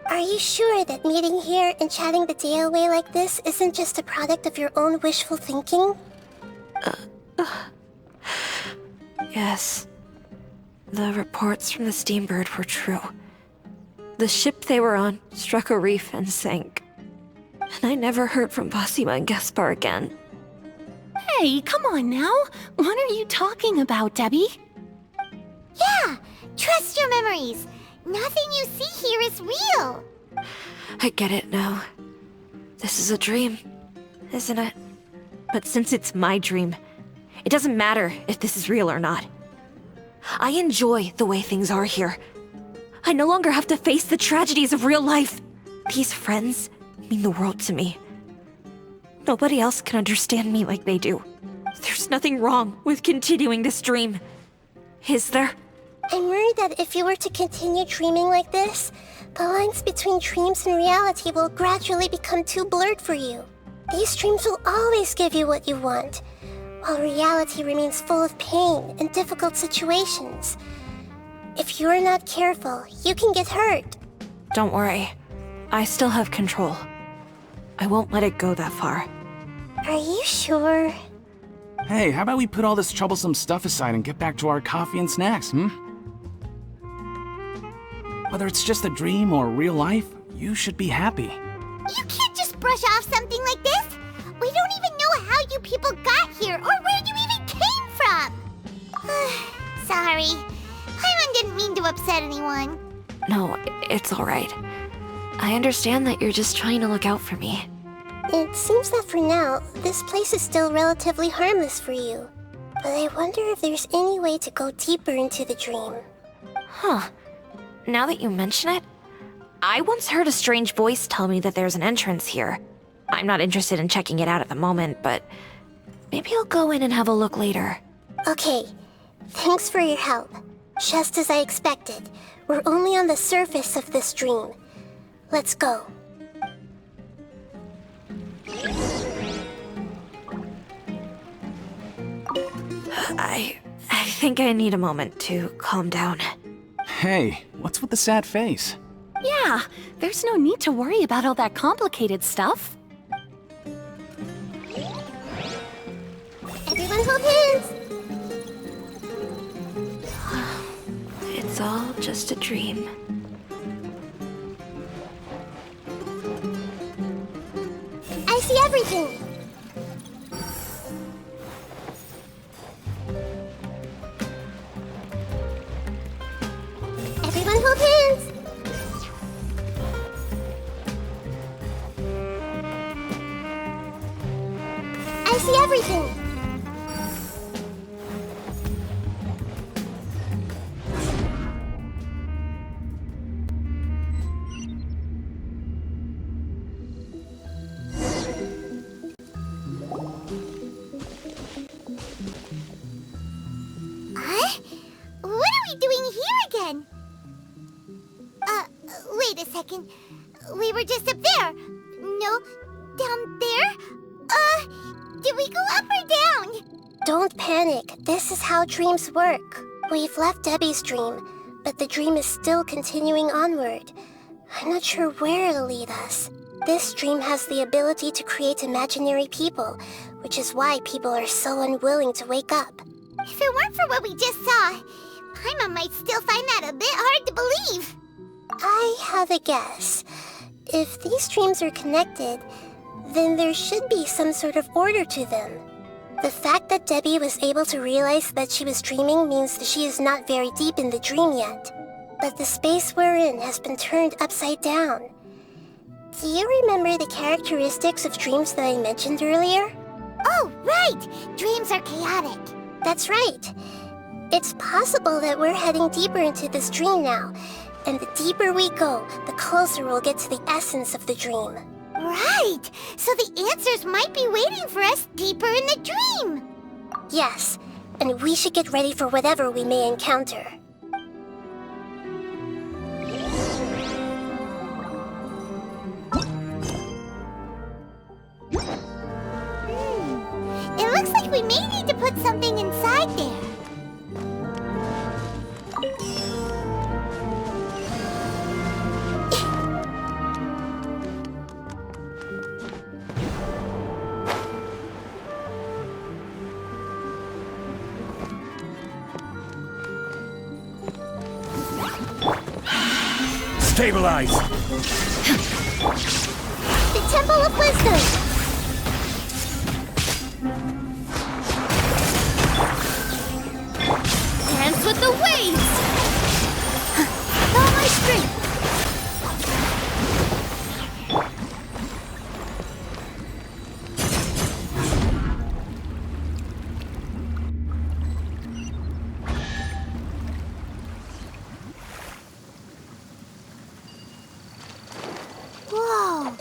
Are you sure that meeting here and chatting the day away like this isn't just a product of your own wishful thinking? Yes. The reports from the Steambird were true. The ship they were on struck a reef and sank. And I never heard from Basima and Gaspar again. Hey, come on now! What are you talking about, Debbie? Yeah, trust your memories. Nothing you see here is real. I get it now. This is a dream, isn't it? But since it's my dream, it doesn't matter if this is real or not. I enjoy the way things are here. I no longer have to face the tragedies of real life. These friends mean the world to me. Nobody else can understand me like they do. There's nothing wrong with continuing this dream. Is there? I'm worried that if you were to continue dreaming like this, the lines between dreams and reality will gradually become too blurred for you. These dreams will always give you what you want, while reality remains full of pain and difficult situations. If you're not careful, you can get hurt. Don't worry. I still have control. I won't let it go that far. Are you sure? Hey, how about we put all this troublesome stuff aside and get back to our coffee and snacks, Whether it's just a dream or real life, you should be happy. You can't just brush off something like this. We don't even know how you people got here or where you even came from. Sorry. Paimon didn't mean to upset anyone. No, it's alright. I understand that you're just trying to look out for me. It seems that for now, this place is still relatively harmless for you. But I wonder if there's any way to go deeper into the dream. Huh. Now that you mention it, I once heard a strange voice tell me that there's an entrance here. I'm not interested in checking it out at the moment, but maybe I'll go in and have a look later. Okay, thanks for your help. Just as I expected, we're only on the surface of this dream. Let's go. I think I need a moment to calm down. Hey, what's with the sad face? Yeah, there's no need to worry about all that complicated stuff. Everyone hold hands! It's all just a dream. I see everything! Everyone hold hands! I see everything! Huh? What are we doing here again? Wait a second. We were just up there. No, down there? Did we go up or down? Don't panic. This is how dreams work. We've left Debbie's dream, but the dream is still continuing onward. I'm not sure where it'll lead us. This dream has the ability to create imaginary people, which is why people are so unwilling to wake up. If it weren't for what we just saw, Paimon might still find that a bit hard to believe. I have a guess. If these dreams are connected, then there should be some sort of order to them. The fact that Debbie was able to realize that she was dreaming means that she is not very deep in the dream yet. But the space we're in has been turned upside down. Do you remember the characteristics of dreams that I mentioned earlier? Oh, right! Dreams are chaotic. That's right. It's possible that we're heading deeper into this dream now, and the deeper we go, the closer we'll get to the essence of the dream. Right! So the answers might be waiting for us deeper in the dream! Yes, and we should get ready for whatever we may encounter. It looks like we may need to put something inside there. Stabilize! The Temple of Wisdom! Dance with the waves! All my strength! Whoa!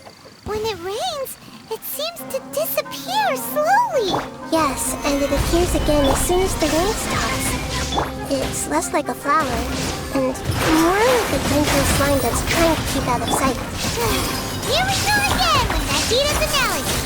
When it rains, it seems to disappear slowly. Yes, and it appears again as soon as the rain stops. It's less like a flower, and more like a dangerous slime that's trying to keep out of sight. Here we go again with Nahida's analogy.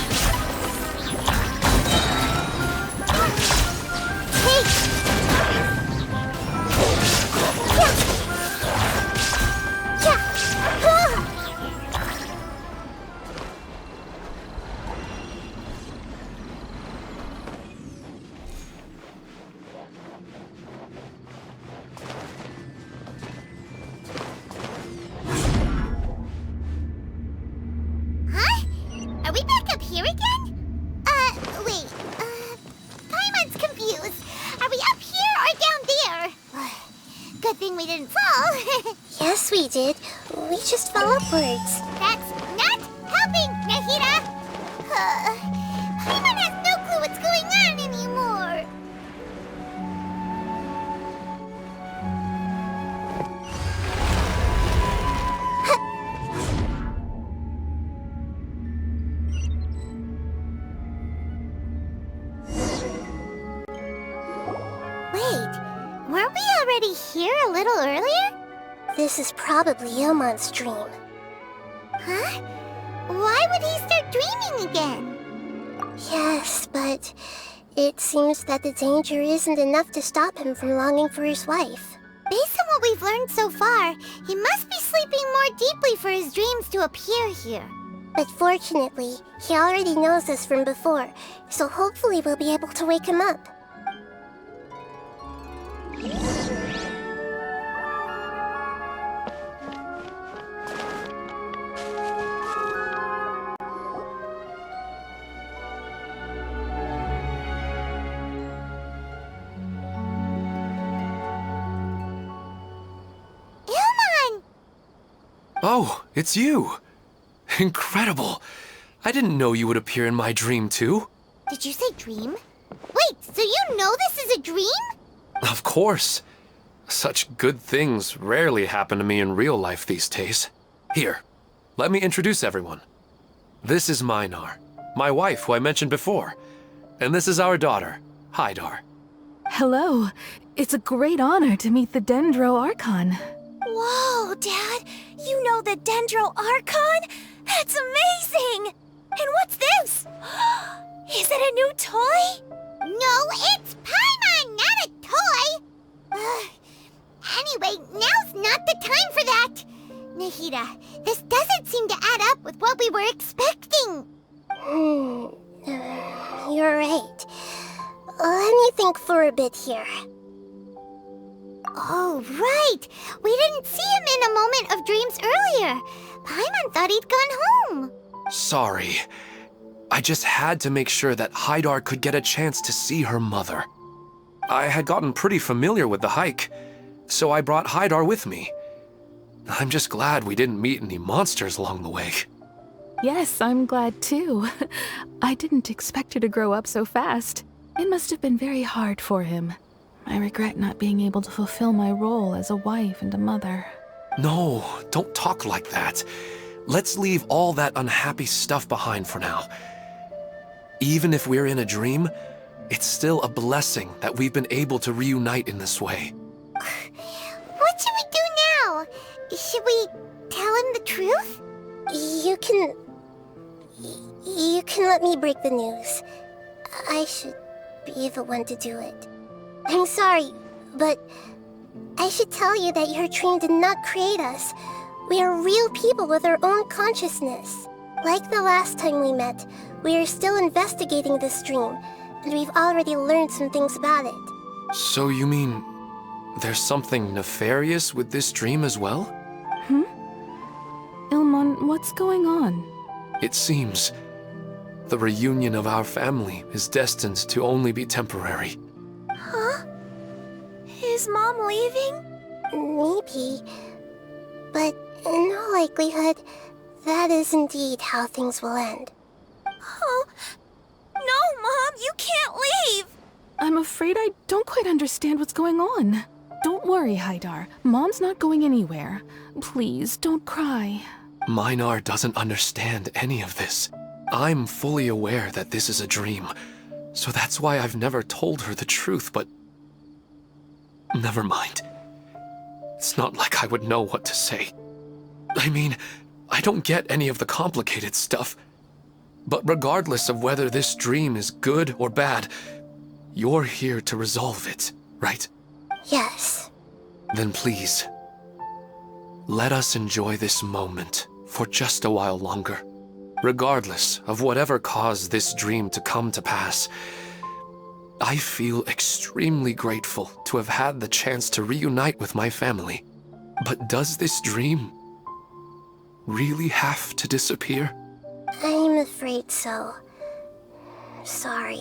here again? Wait. Paimon's confused. Are we up here or down there? Good thing we didn't fall. Yes, we did. We just fell upwards. That's not helping, Nahida! Paimon has no clue what's going on anymore. Wait, weren't we already here a little earlier? This is probably Ilmon's dream. Huh? Why would he start dreaming again? Yes, but it seems that the danger isn't enough to stop him from longing for his wife. Based on what we've learned so far, he must be sleeping more deeply for his dreams to appear here. But fortunately, he already knows us from before, so hopefully we'll be able to wake him up. Oh, it's you! Incredible! I didn't know you would appear in my dream, too. Did you say dream? Wait, so you know this is a dream? Of course. Such good things rarely happen to me in real life these days. Here, let me introduce everyone. This is Minar, my wife who I mentioned before. And this is our daughter, Hydar. Hello. It's a great honor to meet the Dendro Archon. Whoa, Dad! You know the Dendro Archon? That's amazing! And what's this? Is it a new toy? No, it's Paimon, not a toy! Anyway, now's not the time for that! Nahida, this doesn't seem to add up with what we were expecting. You're right. Let me think for a bit here. Oh, right! We didn't see him in a moment of dreams earlier. Paimon thought he'd gone home. Sorry. I just had to make sure that Hydar could get a chance to see her mother. I had gotten pretty familiar with the hike, so I brought Hydar with me. I'm just glad we didn't meet any monsters along the way. Yes, I'm glad too. I didn't expect her to grow up so fast. It must have been very hard for him. I regret not being able to fulfill my role as a wife and a mother. No, don't talk like that. Let's leave all that unhappy stuff behind for now. Even if we're in a dream, it's still a blessing that we've been able to reunite in this way. What should we do now? Should we tell him the truth? You can let me break the news. I should be the one to do it. I'm sorry, but I should tell you that your dream did not create us. We are real people with our own consciousness. Like the last time we met, we are still investigating this dream, and we've already learned some things about it. So you mean there's something nefarious with this dream as well? Ilmon, what's going on? It seems the reunion of our family is destined to only be temporary. Huh? Is Mom leaving? Maybe. But in all likelihood, that is indeed how things will end. Oh, no, Mom, you can't leave! I'm afraid I don't quite understand what's going on. Don't worry, Hydar. Mom's not going anywhere. Please, don't cry. Minar doesn't understand any of this. I'm fully aware that this is a dream, so that's why I've never told her the truth, but... Never mind. It's not like I would know what to say. I mean, I don't get any of the complicated stuff. But regardless of whether this dream is good or bad, you're here to resolve it, right? Yes. Then please, let us enjoy this moment for just a while longer. Regardless of whatever caused this dream to come to pass, I feel extremely grateful to have had the chance to reunite with my family. But does this dream really have to disappear? I'm afraid so. sorry.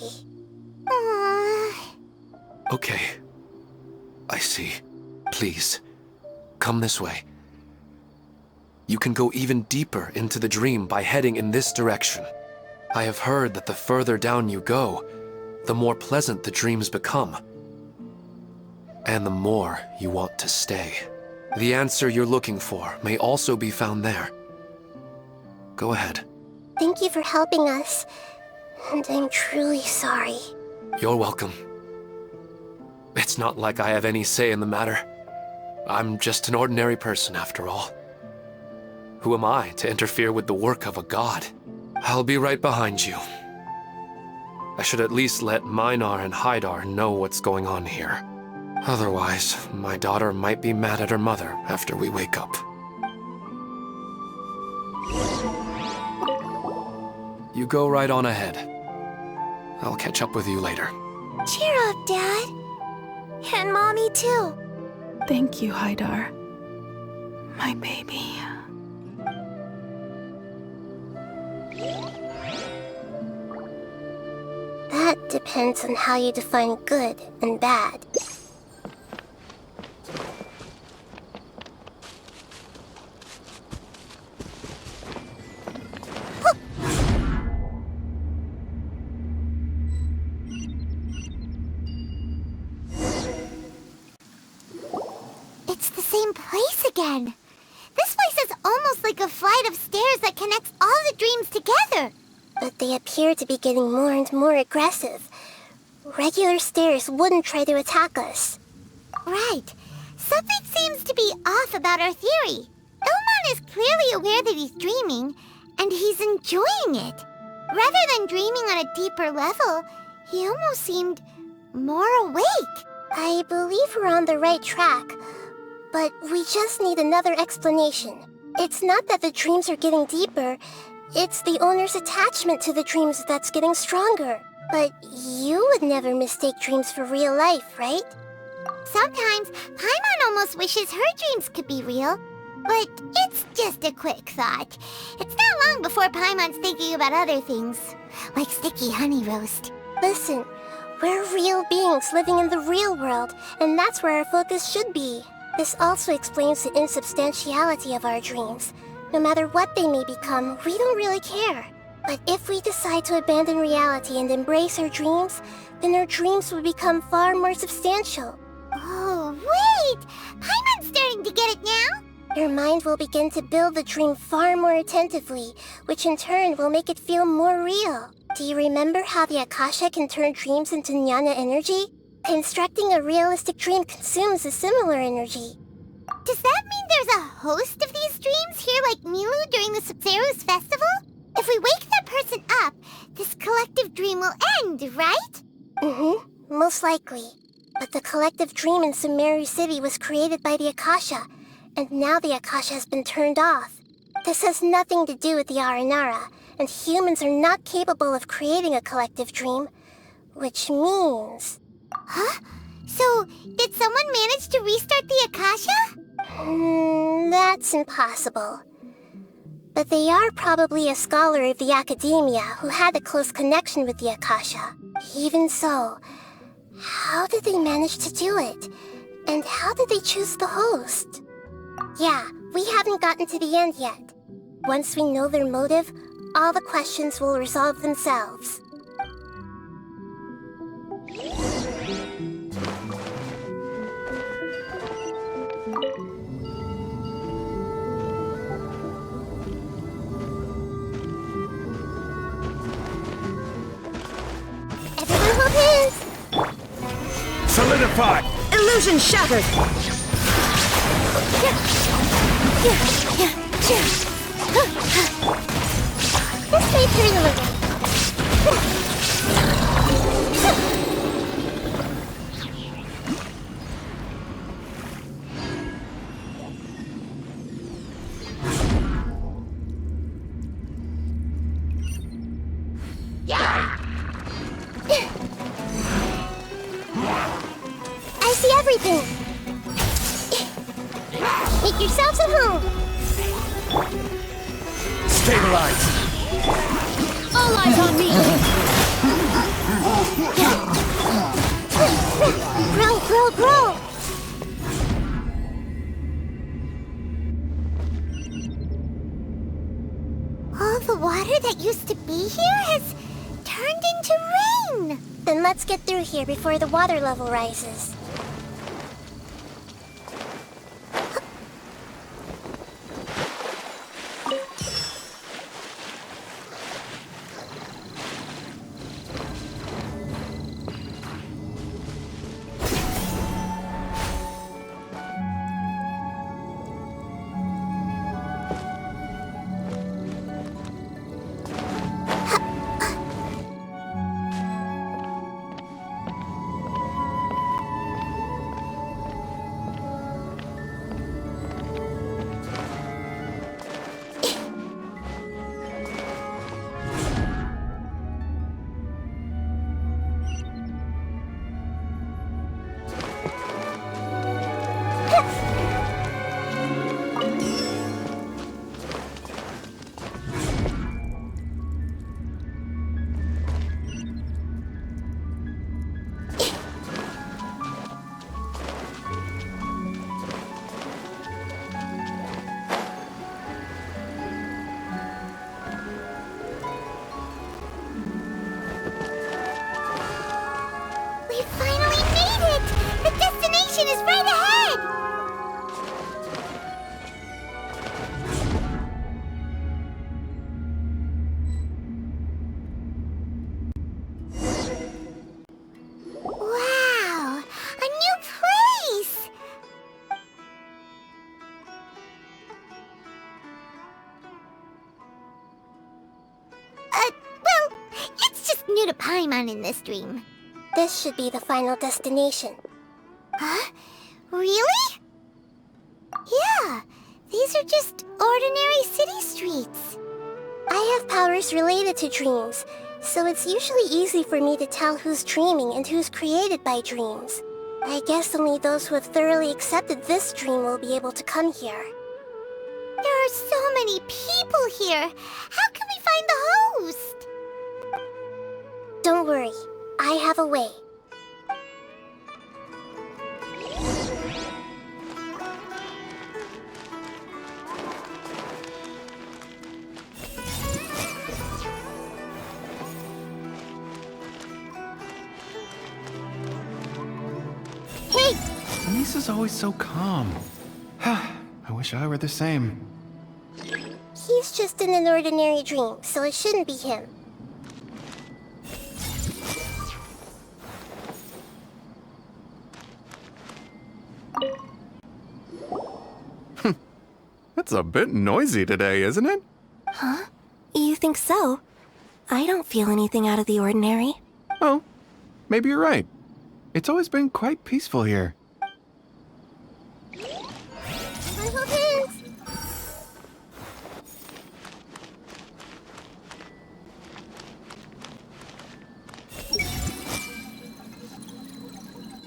Okay. I see. Please, come this way. You can go even deeper into the dream by heading in this direction. I have heard that the further down you go, the more pleasant the dreams become. And the more you want to stay. The answer you're looking for may also be found there. Go ahead. Thank you for helping us. And I'm truly sorry. You're welcome. It's not like I have any say in the matter. I'm just an ordinary person, after all. Who am I to interfere with the work of a god? I'll be right behind you. I should at least let Minar and Haidar know what's going on here. Otherwise, my daughter might be mad at her mother after we wake up. You go right on ahead. I'll catch up with you later. Cheer up, Dad. And Mommy, too. Thank you, Haidar. My baby. That depends on how you define good and bad. It's the same place again. This place is almost like a flight of stairs that connects all the dreams together. But they appear to be getting more and more aggressive. Regular stairs wouldn't try to attack us. Right. Something seems to be off about our theory. Ilman is clearly aware that he's dreaming, and he's enjoying it. Rather than dreaming on a deeper level, he almost seemed more awake. I believe we're on the right track, but we just need another explanation. It's not that the dreams are getting deeper, it's the owner's attachment to the dreams that's getting stronger. But you would never mistake dreams for real life, right? Sometimes, Paimon almost wishes her dreams could be real. But it's just a quick thought. It's not long before Paimon's thinking about other things, like sticky honey roast. Listen, we're real beings living in the real world, and that's where our focus should be. This also explains the insubstantiality of our dreams. No matter what they may become, we don't really care. But if we decide to abandon reality and embrace our dreams, then our dreams will become far more substantial. Oh, wait! Paimon's starting to get it now? Your mind will begin to build the dream far more attentively, which in turn will make it feel more real. Do you remember how the Akasha can turn dreams into jnana energy? Constructing a realistic dream consumes a similar energy. Does that mean there's a host of these dreams here like Milu during the Subzero's festival? If we wake that person up, this collective dream will end, right? Most likely. But the collective dream in Sumeru City was created by the Akasha, and now the Akasha has been turned off. This has nothing to do with the Aranara, and humans are not capable of creating a collective dream, which means... Huh? So, did someone manage to restart the Akasha? That's impossible. But they are probably a scholar of the Academia who had a close connection with the Akasha. Even so, how did they manage to do it? And how did they choose the host? Yeah, we haven't gotten to the end yet. Once we know their motive, all the questions will resolve themselves. Everyone hold hands! Solidify! Illusion shattered! This may turn a little. I see everything. Make yourselves at home. Stabilize! All eyes on me! it'll grow. All the water that used to be here has turned into rain. Then let's get through here before the water level rises. We finally made it! The destination is right ahead! Wow! A new place! Well, it's just new to Paimon in this dream. This should be the final destination. Huh? Really? Yeah, these are just ordinary city streets. I have powers related to dreams, so it's usually easy for me to tell who's dreaming and who's created by dreams. I guess only those who have thoroughly accepted this dream will be able to come here. There are so many people here. How can we find the host? Don't worry, I have a way. Hey! Lisa's always so calm. I wish I were the same. He's just in an ordinary dream, so it shouldn't be him. It's a bit noisy today, isn't it? Huh? You think so? I don't feel anything out of the ordinary. Oh, maybe you're right. It's always been quite peaceful here. Little hints!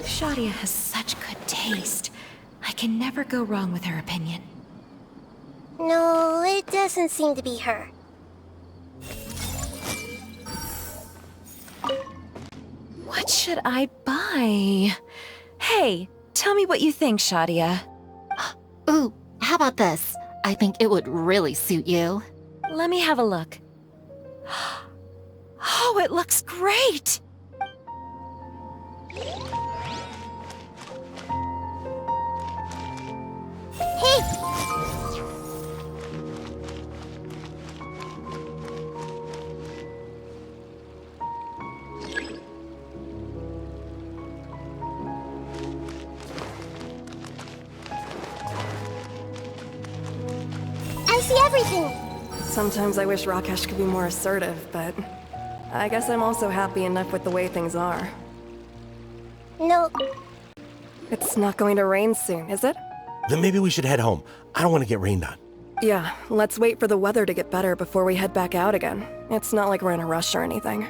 Shadia has such good taste. I can never go wrong with her opinion. No, it doesn't seem to be her. What should I buy? Hey, tell me what you think, Shadia. Ooh, how about this? I think it would really suit you. Let me have a look. Oh, it looks great! Hey! I see everything! Sometimes I wish Rakesh could be more assertive, but I guess I'm also happy enough with the way things are. No, It's not going to rain soon, is it? Then maybe we should head home. I don't want to get rained on. Yeah, let's wait for the weather to get better before we head back out again. It's not like we're in a rush or anything.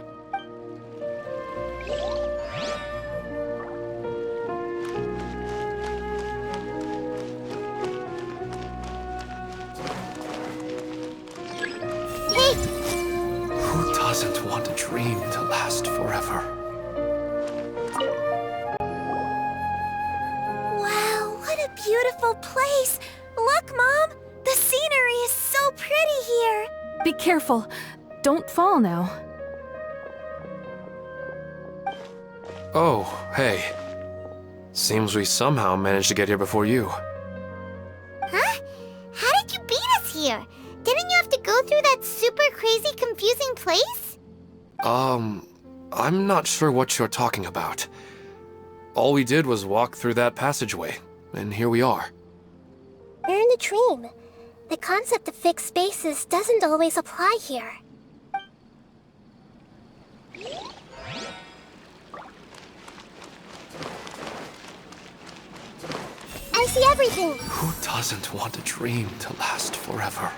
Who doesn't want a dream to last forever? What a beautiful place! Look, Mom! The scenery is so pretty here! Be careful. Don't fall now. Oh, hey. Seems we somehow managed to get here before you. Huh? How did you beat us here? Didn't you have to go through that super crazy, confusing place? I'm not sure what you're talking about. All we did was walk through that passageway, and here we are. We're in a dream. The concept of fixed spaces doesn't always apply here. I see everything! Who doesn't want a dream to last forever?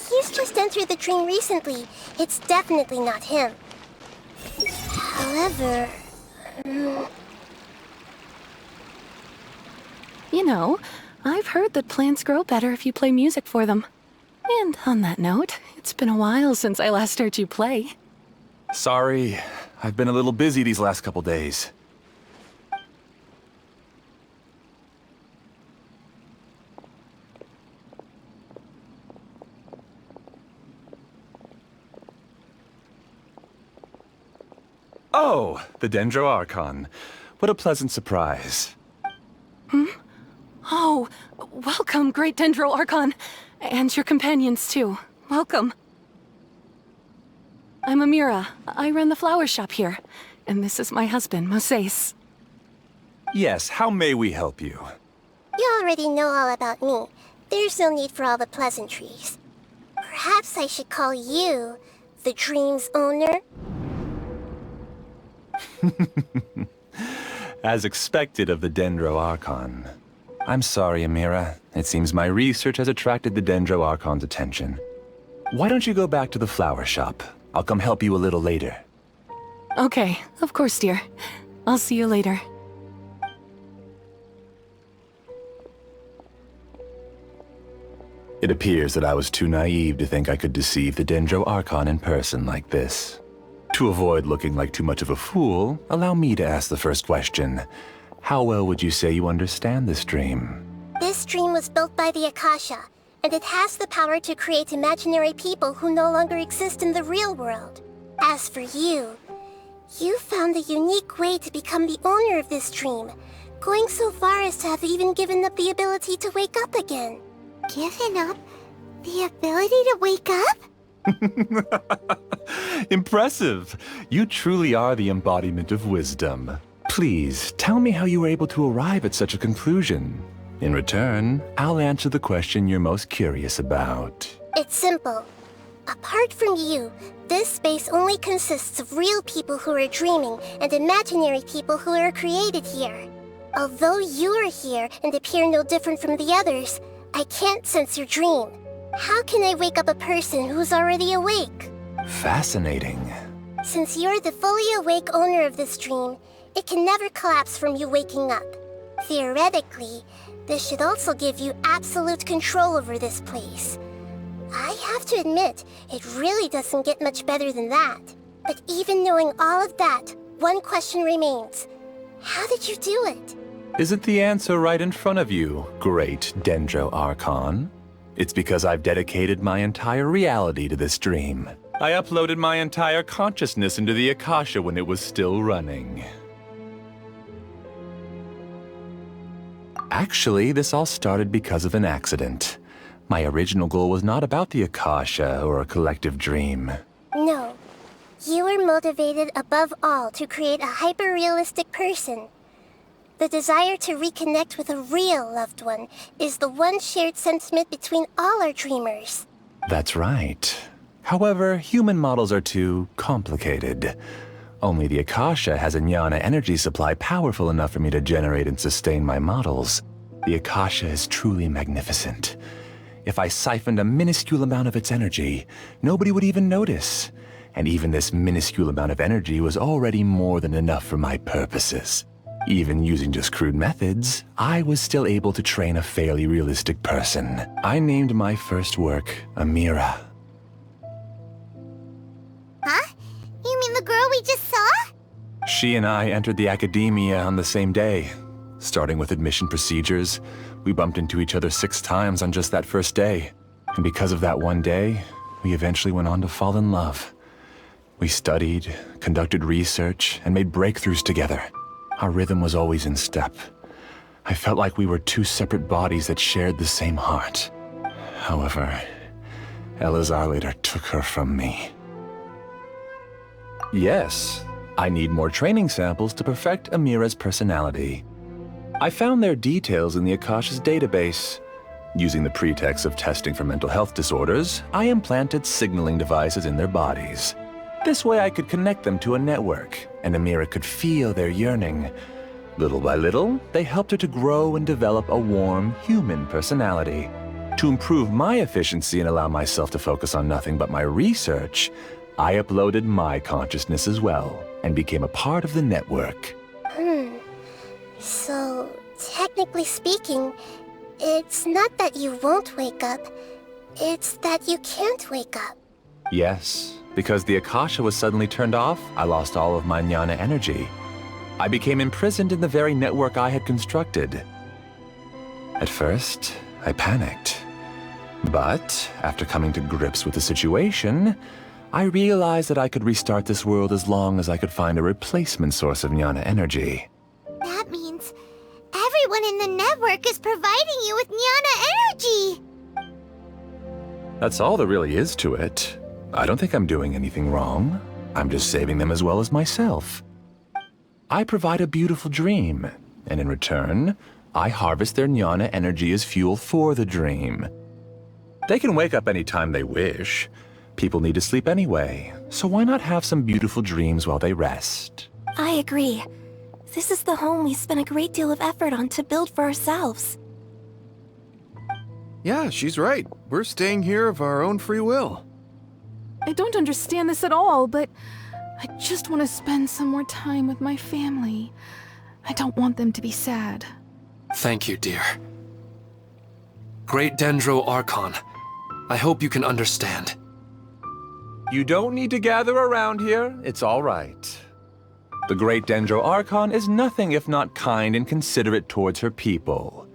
He's just entered the dream recently. It's definitely not him. However... You know, I've heard that plants grow better if you play music for them. And on that note, it's been a while since I last heard you play. Sorry, I've been a little busy these last couple days. Oh, the Dendro Archon. What a pleasant surprise. Oh, welcome, Great Dendro Archon. And your companions, too. Welcome. I'm Amira. I run the flower shop here. And this is my husband, Moses. Yes, how may we help you? You already know all about me. There's no need for all the pleasantries. Perhaps I should call you the dream's owner? As expected of the Dendro Archon. I'm sorry, Amira. It seems my research has attracted the Dendro Archon's attention. Why don't you go back to the flower shop? I'll come help you a little later. Okay, of course, dear. I'll see you later. It appears that I was too naive to think I could deceive the Dendro Archon in person like this. To avoid looking like too much of a fool, allow me to ask the first question. How well would you say you understand this dream? This dream was built by the Akasha, and it has the power to create imaginary people who no longer exist in the real world. As for you, you found a unique way to become the owner of this dream, going so far as to have even given up the ability to wake up again. Given up the ability to wake up? Impressive! You truly are the embodiment of wisdom. Please, tell me how you were able to arrive at such a conclusion. In return, I'll answer the question you're most curious about. It's simple. Apart from you, this space only consists of real people who are dreaming and imaginary people who are created here. Although you are here and appear no different from the others, I can't sense your dream. How can I wake up a person who's already awake? Fascinating. Since you're the fully awake owner of this dream, it can never collapse from you waking up. Theoretically, this should also give you absolute control over this place. I have to admit, it really doesn't get much better than that. But even knowing all of that, one question remains. How did you do it? Isn't the answer right in front of you, Great Dendro Archon? It's because I've dedicated my entire reality to this dream. I uploaded my entire consciousness into the Akasha when it was still running. Actually, this all started because of an accident. My original goal was not about the Akasha or a collective dream. No. You were motivated above all to create a hyper-realistic person. The desire to reconnect with a real loved one is the one shared sentiment between all our dreamers. That's right. However, human models are too complicated. Only the Akasha has a jnana energy supply powerful enough for me to generate and sustain my models. The Akasha is truly magnificent. If I siphoned a minuscule amount of its energy, nobody would even notice. And even this minuscule amount of energy was already more than enough for my purposes. Even using just crude methods, I was still able to train a fairly realistic person. I named my first work Amira. Huh? You mean the girl we just saw? She and I entered the academia on the same day. starting with admission procedures. We bumped into each other 6 times on just that first day. And because of that one day, we eventually went on to fall in love. We studied, conducted research, and made breakthroughs together. Our rhythm was always in step. I felt like we were 2 separate bodies that shared the same heart. However, Elazar later took her from me. Yes, I need more training samples to perfect Amira's personality. I found their details in the Akasha's database. Using the pretext of testing for mental health disorders, I implanted signaling devices in their bodies. This way I could connect them to a network, and Amira could feel their yearning. Little by little, they helped her to grow and develop a warm, human personality. To improve my efficiency and allow myself to focus on nothing but my research, I uploaded my consciousness as well, and became a part of the network. So, technically speaking, it's not that you won't wake up, it's that you can't wake up. Yes, because the Akasha was suddenly turned off, I lost all of my jnana energy. I became imprisoned in the very network I had constructed. At first, I panicked. But, after coming to grips with the situation, I realized that I could restart this world as long as I could find a replacement source of jnana energy. That means everyone in the network is providing you with jnana energy! That's all there really is to it. I don't think I'm doing anything wrong. I'm just saving them as well as myself. I provide a beautiful dream, and in return, I harvest their jnana energy as fuel for the dream. They can wake up any time they wish. People need to sleep anyway, so why not have some beautiful dreams while they rest? I agree. This is the home we spent a great deal of effort on to build for ourselves. Yeah, she's right. We're staying here of our own free will. I don't understand this at all, but I just want to spend some more time with my family. I don't want them to be sad. Thank you, dear. Great Dendro Archon, I hope you can understand. You don't need to gather around here. It's all right. The Great Dendro Archon is nothing if not kind and considerate towards her people.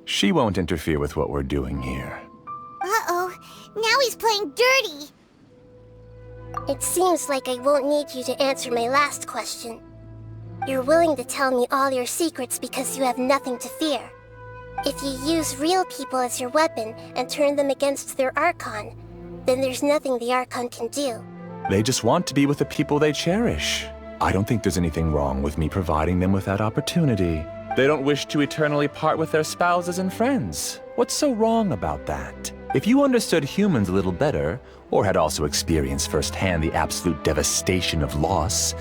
She won't interfere with what we're doing here. Uh-oh, now he's playing dirty! It seems like I won't need you to answer my last question. You're willing to tell me all your secrets because you have nothing to fear. If you use real people as your weapon and turn them against their Archon, then there's nothing the Archon can do. They just want to be with the people they cherish. I don't think there's anything wrong with me providing them with that opportunity. They don't wish to eternally part with their spouses and friends. What's so wrong about that? If you understood humans a little better, or had also experienced firsthand the absolute devastation of loss,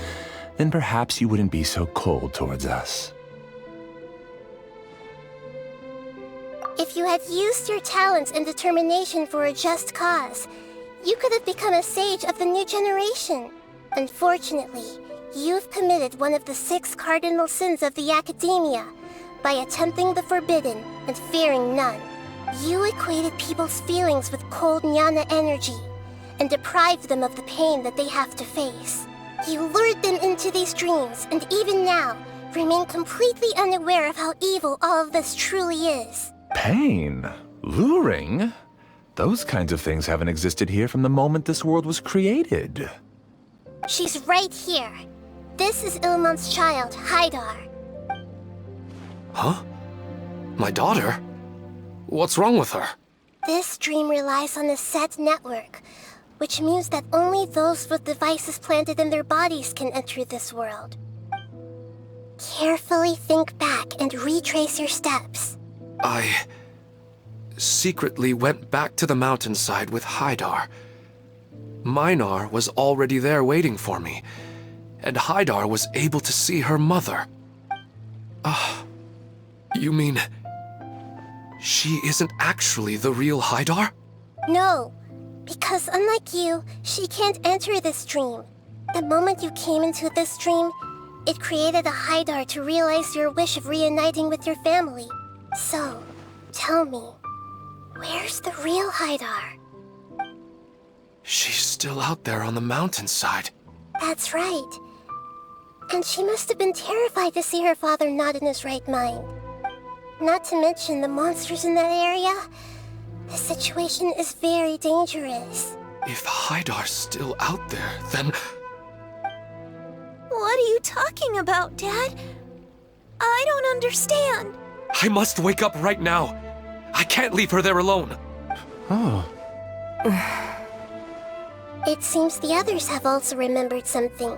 then perhaps you wouldn't be so cold towards us. If you had used your talents and determination for a just cause, you could have become a sage of the new generation. Unfortunately, you've committed one of the 6 cardinal sins of the Academia by attempting the forbidden and fearing none. You equated people's feelings with cold jnana energy and deprived them of the pain that they have to face. You lured them into these dreams, and even now, remain completely unaware of how evil all of this truly is. Pain? Luring? Those kinds of things haven't existed here from the moment this world was created. She's right here. This is Ilmon's child, Haidar. Huh? My daughter? What's wrong with her? This dream relies on a set network, which means that only those with devices planted in their bodies can enter this world. Carefully think back and retrace your steps. I secretly went back to the mountainside with Haidar. Minar was already there waiting for me, and Haidar was able to see her mother. You mean she isn't actually the real Haidar? No, because unlike you, she can't enter this dream. The moment you came into this dream, it created a Haidar to realize your wish of reuniting with your family. So, tell me, where's the real Haidar? She's still out there on the mountainside. That's right. And she must have been terrified to see her father not in his right mind. Not to mention the monsters in that area. The situation is very dangerous. If Hydar's still out there, then... What are you talking about, Dad? I don't understand. I must wake up right now. I can't leave her there alone. Oh. It seems the others have also remembered something.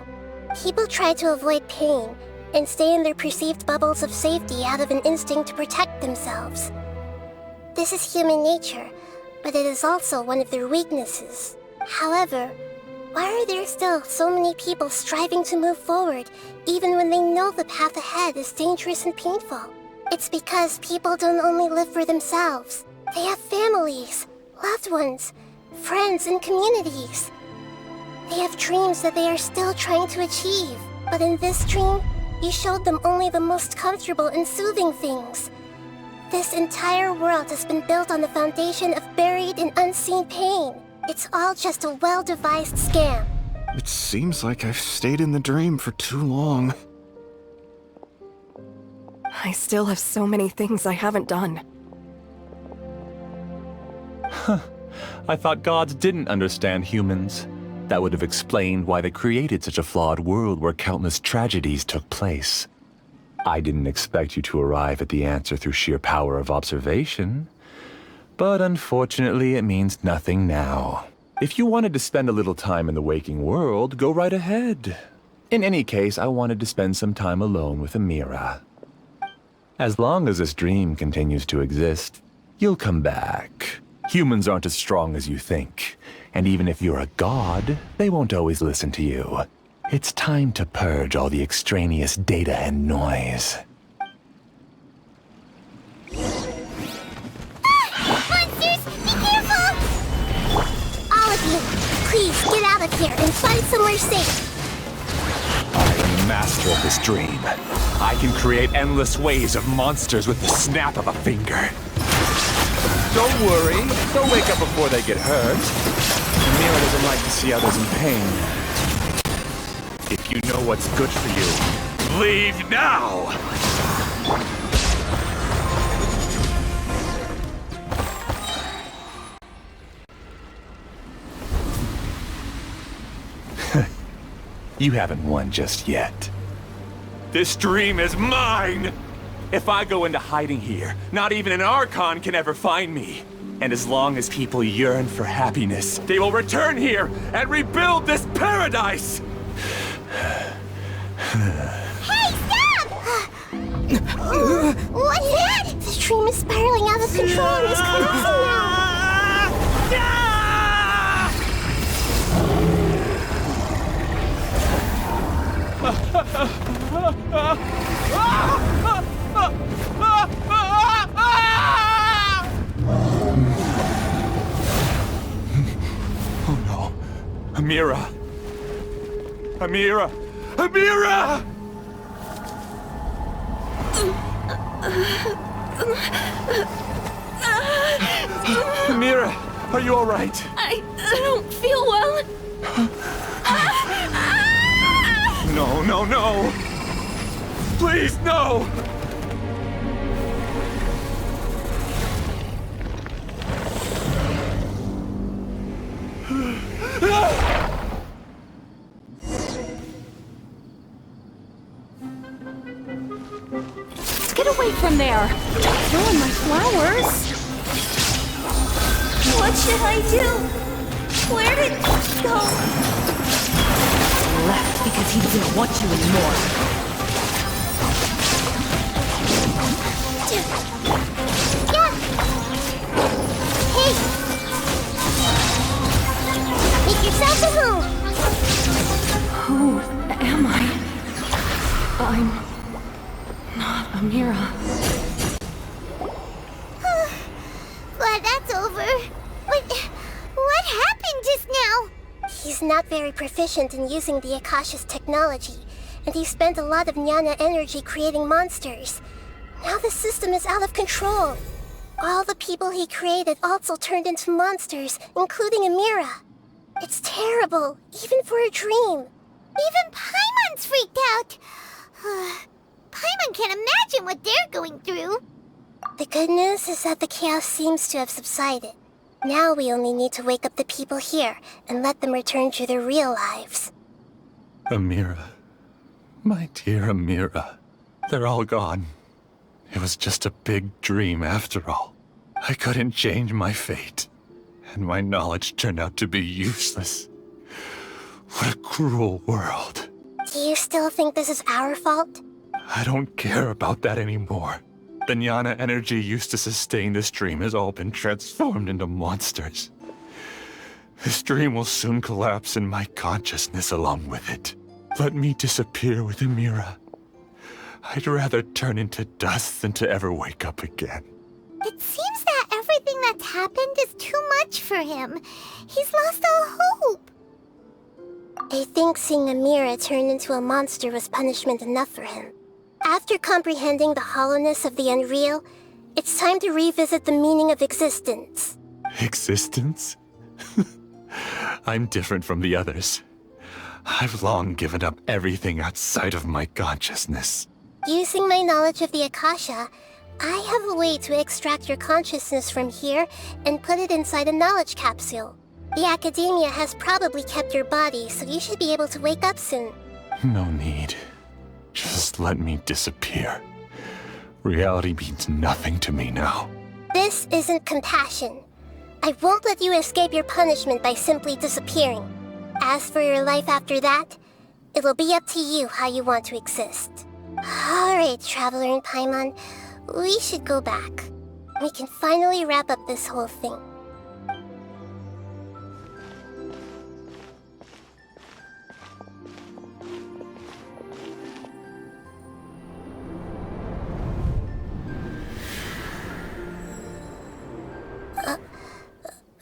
People try to avoid pain and stay in their perceived bubbles of safety out of an instinct to protect themselves. This is human nature, but it is also one of their weaknesses. However, why are there still so many people striving to move forward, even when they know the path ahead is dangerous and painful? It's because people don't only live for themselves. They have families, loved ones, friends, and communities. They have dreams that they are still trying to achieve. But in this dream, you showed them only the most comfortable and soothing things. This entire world has been built on the foundation of buried and unseen pain. It's all just a well-devised scam. It seems like I've stayed in the dream for too long. I still have so many things I haven't done. I thought gods didn't understand humans. That would have explained why they created such a flawed world where countless tragedies took place. I didn't expect you to arrive at the answer through sheer power of observation. But unfortunately, it means nothing now. If you wanted to spend a little time in the waking world, go right ahead. In any case, I wanted to spend some time alone with Amira. As long as this dream continues to exist, you'll come back. Humans aren't as strong as you think. And even if you're a god, they won't always listen to you. It's time to purge all the extraneous data and noise. Monsters, be careful! All of you, please get out of here and find somewhere safe. I am master of this dream. I can create endless waves of monsters with the snap of a finger. Don't worry, they'll wake up before they get hurt. Amira doesn't like to see others in pain. If you know what's good for you, leave now! You haven't won just yet. This dream is mine! If I go into hiding here, not even an Archon can ever find me. And as long as people yearn for happiness, they will return here and rebuild this paradise! Hey, stop! What's that? The dream is spiraling out of control and is collapsing now. Oh no. Amira! Amira! Amira! Amira, are you all right? I don't feel well. No, no, no! Please, no! Let's get away from there. Don't ruin my flowers. What should I do? Where did he go? He left because he didn't want you anymore. Yeah. Hey! Make yourself at home! Who am I? I'm not Amira. Glad that's over. But what happened just now? He's not very proficient in using the Akasha's technology, and he spent a lot of Jnana energy creating monsters. Now the system is out of control. All the people he created also turned into monsters, including Amira. It's terrible, even for a dream. Even Paimon's freaked out. Paimon can't imagine what they're going through. The good news is that the chaos seems to have subsided. Now we only need to wake up the people here and let them return to their real lives. Amira. My dear Amira. They're all gone. It was just a big dream after all. I couldn't change my fate, and my knowledge turned out to be useless. What a cruel world. Do you still think this is our fault? I don't care about that anymore. The jnana energy used to sustain this dream has all been transformed into monsters. This dream will soon collapse and my consciousness along with it. Let me disappear with Amira. I'd rather turn into dust than to ever wake up again. It seems that everything that's happened is too much for him. He's lost all hope. I think seeing Amira turn into a monster was punishment enough for him. After comprehending the hollowness of the unreal, it's time to revisit the meaning of existence. Existence? I'm different from the others. I've long given up everything outside of my consciousness. Using my knowledge of the Akasha, I have a way to extract your consciousness from here and put it inside a knowledge capsule. The Academia has probably kept your body, so you should be able to wake up soon. No need. Just let me disappear. Reality means nothing to me now. This isn't compassion. I won't let you escape your punishment by simply disappearing. As for your life after that, it'll be up to you how you want to exist. Alright, Traveler and Paimon, we should go back. We can finally wrap up this whole thing.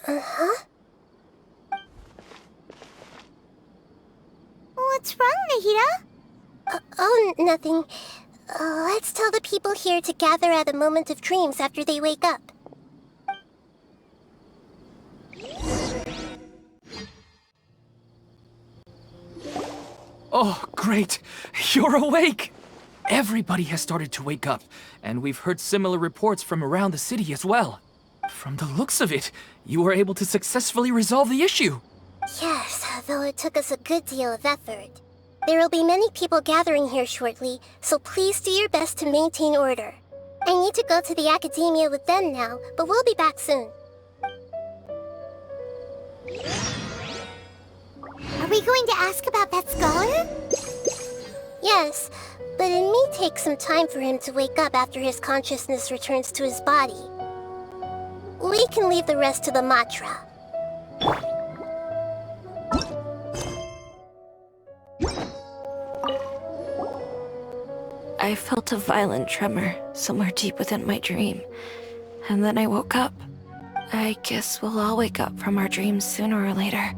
Uh-huh? What's wrong, Nahida? Oh, nothing. Let's tell the people here to gather at a moment of dreams after they wake up. Oh, great! You're awake! Everybody has started to wake up, and we've heard similar reports from around the city as well. From the looks of it, you were able to successfully resolve the issue. Yes, though it took us a good deal of effort. There will be many people gathering here shortly, so please do your best to maintain order. I need to go to the Academia with them now, but we'll be back soon. Are we going to ask about that scholar? Yes, but it may take some time for him to wake up after his consciousness returns to his body. We can leave the rest to the Matra. I felt a violent tremor somewhere deep within my dream, and then I woke up. I guess we'll all wake up from our dreams sooner or later.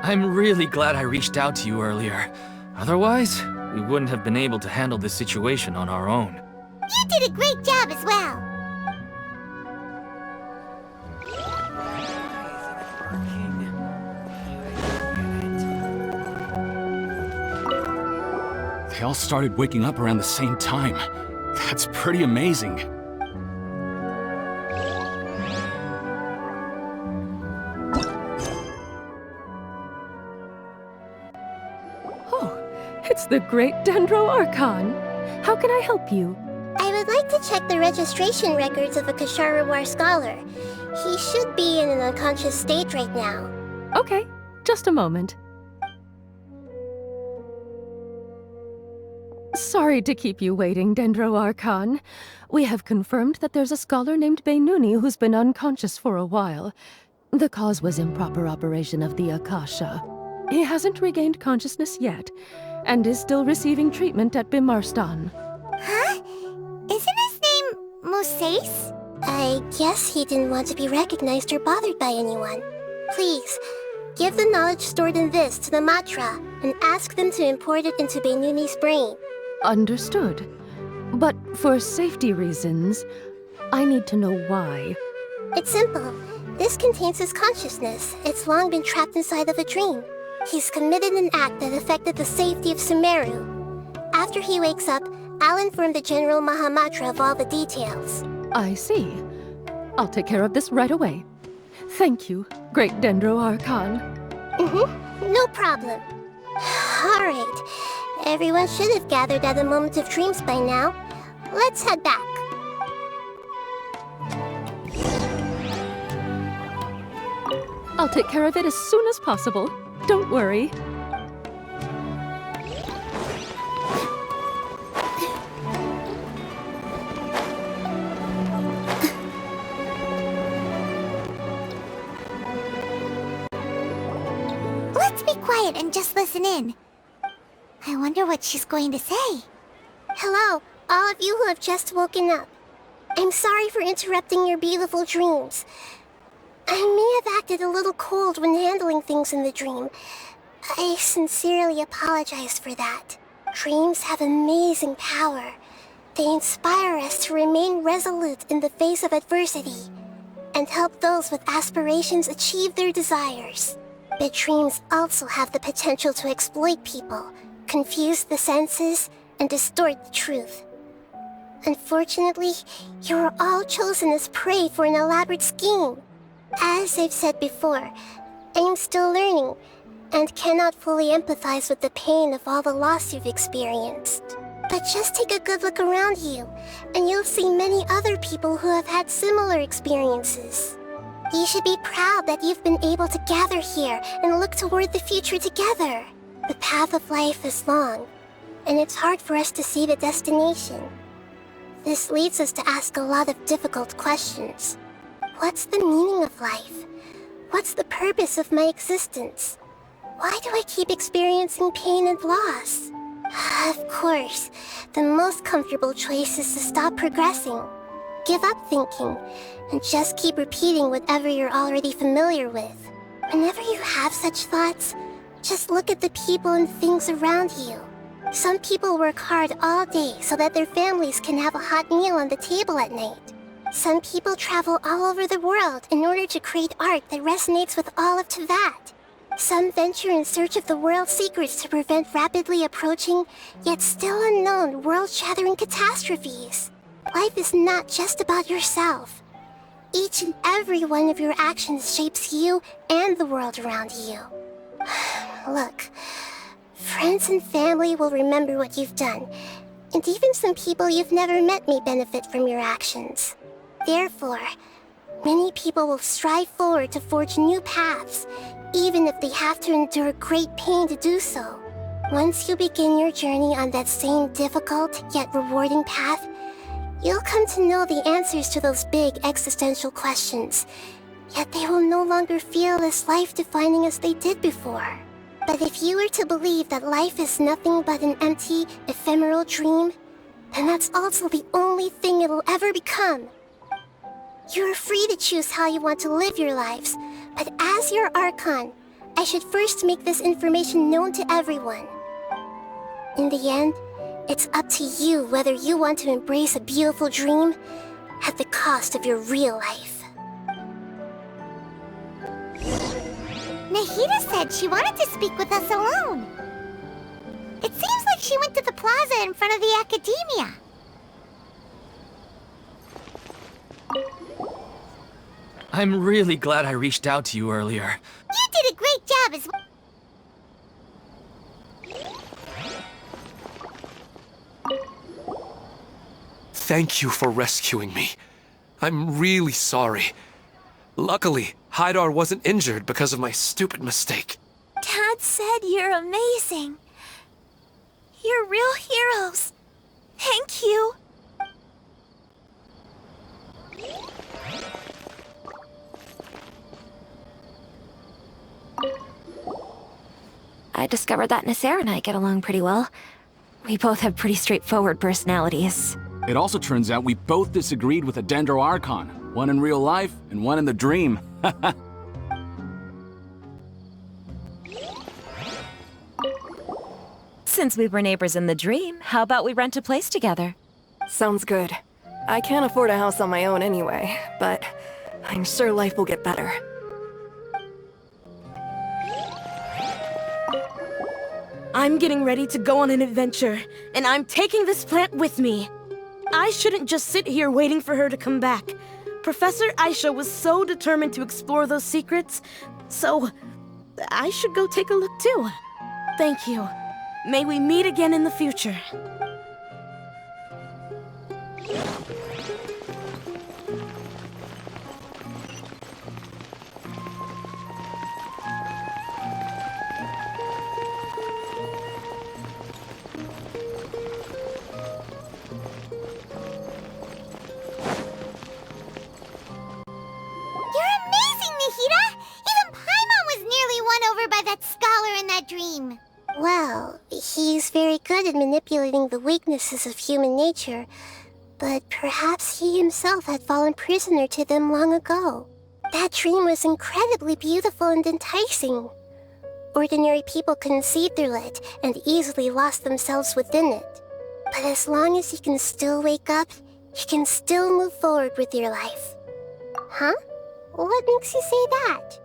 I'm really glad I reached out to you earlier. Otherwise, we wouldn't have been able to handle this situation on our own. You did a great job as well. They all started waking up around the same time. That's pretty amazing. It's the great Dendro Archon. How can I help you? I would like to check the registration records of a Kashara War scholar. He should be in an unconscious state right now. Okay, just a moment. Sorry to keep you waiting, Dendro Archon. We have confirmed that there's a scholar named Beinuni who's been unconscious for a while. The cause was improper operation of the Akasha. He hasn't regained consciousness yet, and is still receiving treatment at Bimarstan. Huh? Isn't his name Moses? I guess he didn't want to be recognized or bothered by anyone. Please, give the knowledge stored in this to the Matra, and ask them to import it into Beinuni's brain. Understood. But for safety reasons, I need to know why. It's simple. This contains his consciousness. It's long been trapped inside of a dream. He's committed an act that affected the safety of Sumeru. After he wakes up, I'll inform the General Mahamatra of all the details. I see. I'll take care of this right away. Thank you, Great Dendro Archon. No problem. Alright. Everyone should have gathered at the Moment of Dreams by now. Let's head back. I'll take care of it as soon as possible. Don't worry. Let's be quiet and just listen in. I wonder what she's going to say. Hello, all of you who have just woken up. I'm sorry for interrupting your beautiful dreams. I may have acted a little cold when handling things in the dream. I sincerely apologize for that. Dreams have amazing power. They inspire us to remain resolute in the face of adversity and help those with aspirations achieve their desires. But dreams also have the potential to exploit people, confuse the senses, and distort the truth. Unfortunately, you are all chosen as prey for an elaborate scheme. As I've said before, I'm still learning, and cannot fully empathize with the pain of all the loss you've experienced. But just take a good look around you, and you'll see many other people who have had similar experiences. You should be proud that you've been able to gather here and look toward the future together. The path of life is long, and it's hard for us to see the destination. This leads us to ask a lot of difficult questions. What's the meaning of life? What's the purpose of my existence? Why do I keep experiencing pain and loss? Of course, the most comfortable choice is to stop progressing. Give up thinking, and just keep repeating whatever you're already familiar with. Whenever you have such thoughts, just look at the people and things around you. Some people work hard all day so that their families can have a hot meal on the table at night. Some people travel all over the world in order to create art that resonates with all of Teyvat. Some venture in search of the world's secrets to prevent rapidly approaching, yet still unknown, world-shattering catastrophes. Life is not just about yourself. Each and every one of your actions shapes you and the world around you. Look, friends and family will remember what you've done, and even some people you've never met may benefit from your actions. Therefore, many people will strive forward to forge new paths, even if they have to endure great pain to do so. Once you begin your journey on that same difficult yet rewarding path, you'll come to know the answers to those big existential questions, yet they will no longer feel as life-defining as they did before. But if you were to believe that life is nothing but an empty, ephemeral dream, then that's also the only thing it'll ever become. You're free to choose how you want to live your lives, but as your Archon, I should first make this information known to everyone. In the end, it's up to you whether you want to embrace a beautiful dream at the cost of your real life. Nahida said she wanted to speak with us alone. It seems like she went to the plaza in front of the academia. I'm really glad I reached out to you earlier. You did a great job as well. Thank you for rescuing me. I'm really sorry. Luckily, Haidar wasn't injured because of my stupid mistake. Dad said you're amazing. You're real heroes. Thank you. I discovered that Nasser and I get along pretty well. We both have pretty straightforward personalities. It also turns out we both disagreed with a Dendro Archon. One in real life, and one in the dream. Since we were neighbors in the dream, how about we rent a place together? Sounds good. I can't afford a house on my own anyway, but I'm sure life will get better. I'm getting ready to go on an adventure, and I'm taking this plant with me. I shouldn't just sit here waiting for her to come back. Professor Aisha was so determined to explore those secrets, so I should go take a look too. Thank you. May we meet again in the future. Well, he's very good at manipulating the weaknesses of human nature, but perhaps he himself had fallen prisoner to them long ago. That dream was incredibly beautiful and enticing. Ordinary people couldn't see through it and easily lost themselves within it. But as long as you can still wake up, you can still move forward with your life. Huh? What makes you say that?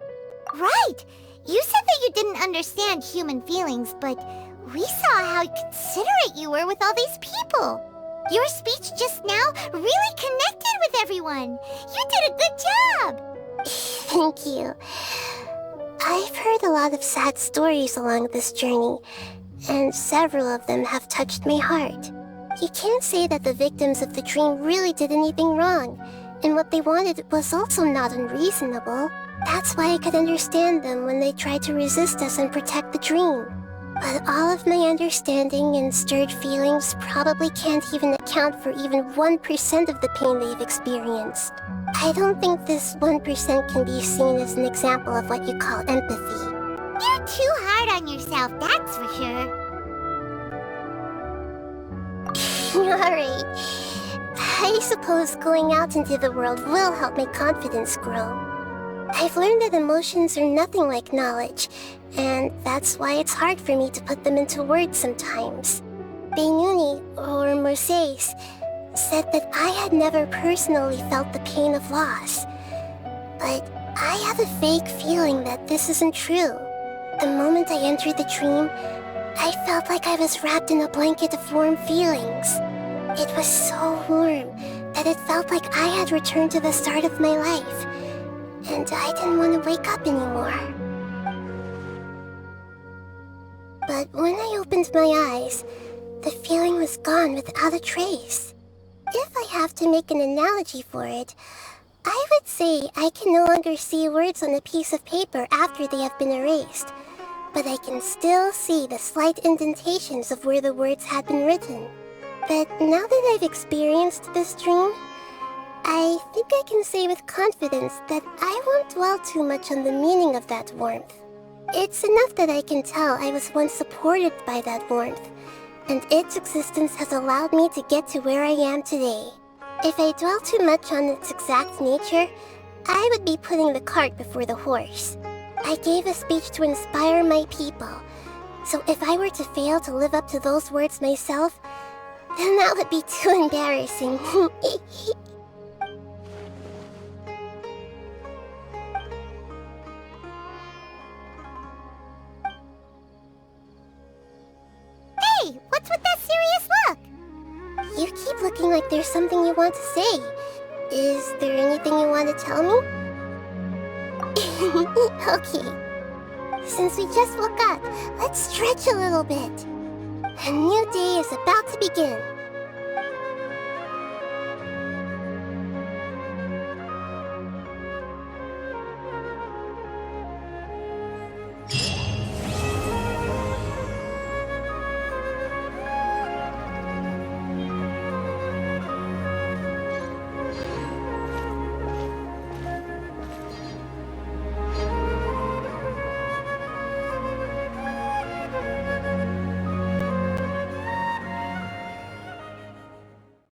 Right! You said that you didn't understand human feelings, but we saw how considerate you were with all these people. Your speech just now really connected with everyone. You did a good job. Thank you. I've heard a lot of sad stories along this journey, and several of them have touched my heart. You can't say that the victims of the dream really did anything wrong, and what they wanted was also not unreasonable. That's why I could understand them when they tried to resist us and protect the dream. But all of my understanding and stirred feelings probably can't even account for even 1% of the pain they've experienced. I don't think this 1% can be seen as an example of what you call empathy. You're too hard on yourself, that's for sure. Alright. I suppose going out into the world will help my confidence grow. I've learned that emotions are nothing like knowledge, and that's why it's hard for me to put them into words sometimes. Beinuni, or Oromasdis, said that I had never personally felt the pain of loss. But I have a vague feeling that this isn't true. The moment I entered the dream, I felt like I was wrapped in a blanket of warm feelings. It was so warm that it felt like I had returned to the start of my life. And I didn't want to wake up anymore. But when I opened my eyes, the feeling was gone without a trace. If I have to make an analogy for it, I would say I can no longer see words on a piece of paper after they have been erased, but I can still see the slight indentations of where the words had been written. But now that I've experienced this dream, I think I can say with confidence that I won't dwell too much on the meaning of that warmth. It's enough that I can tell I was once supported by that warmth, and its existence has allowed me to get to where I am today. If I dwell too much on its exact nature, I would be putting the cart before the horse. I gave a speech to inspire my people, so if I were to fail to live up to those words myself, then that would be too embarrassing. Hey, what's with that serious look? You keep looking like there's something you want to say. Is there anything you want to tell me? Okay. Since we just woke up, let's stretch a little bit. A new day is about to begin.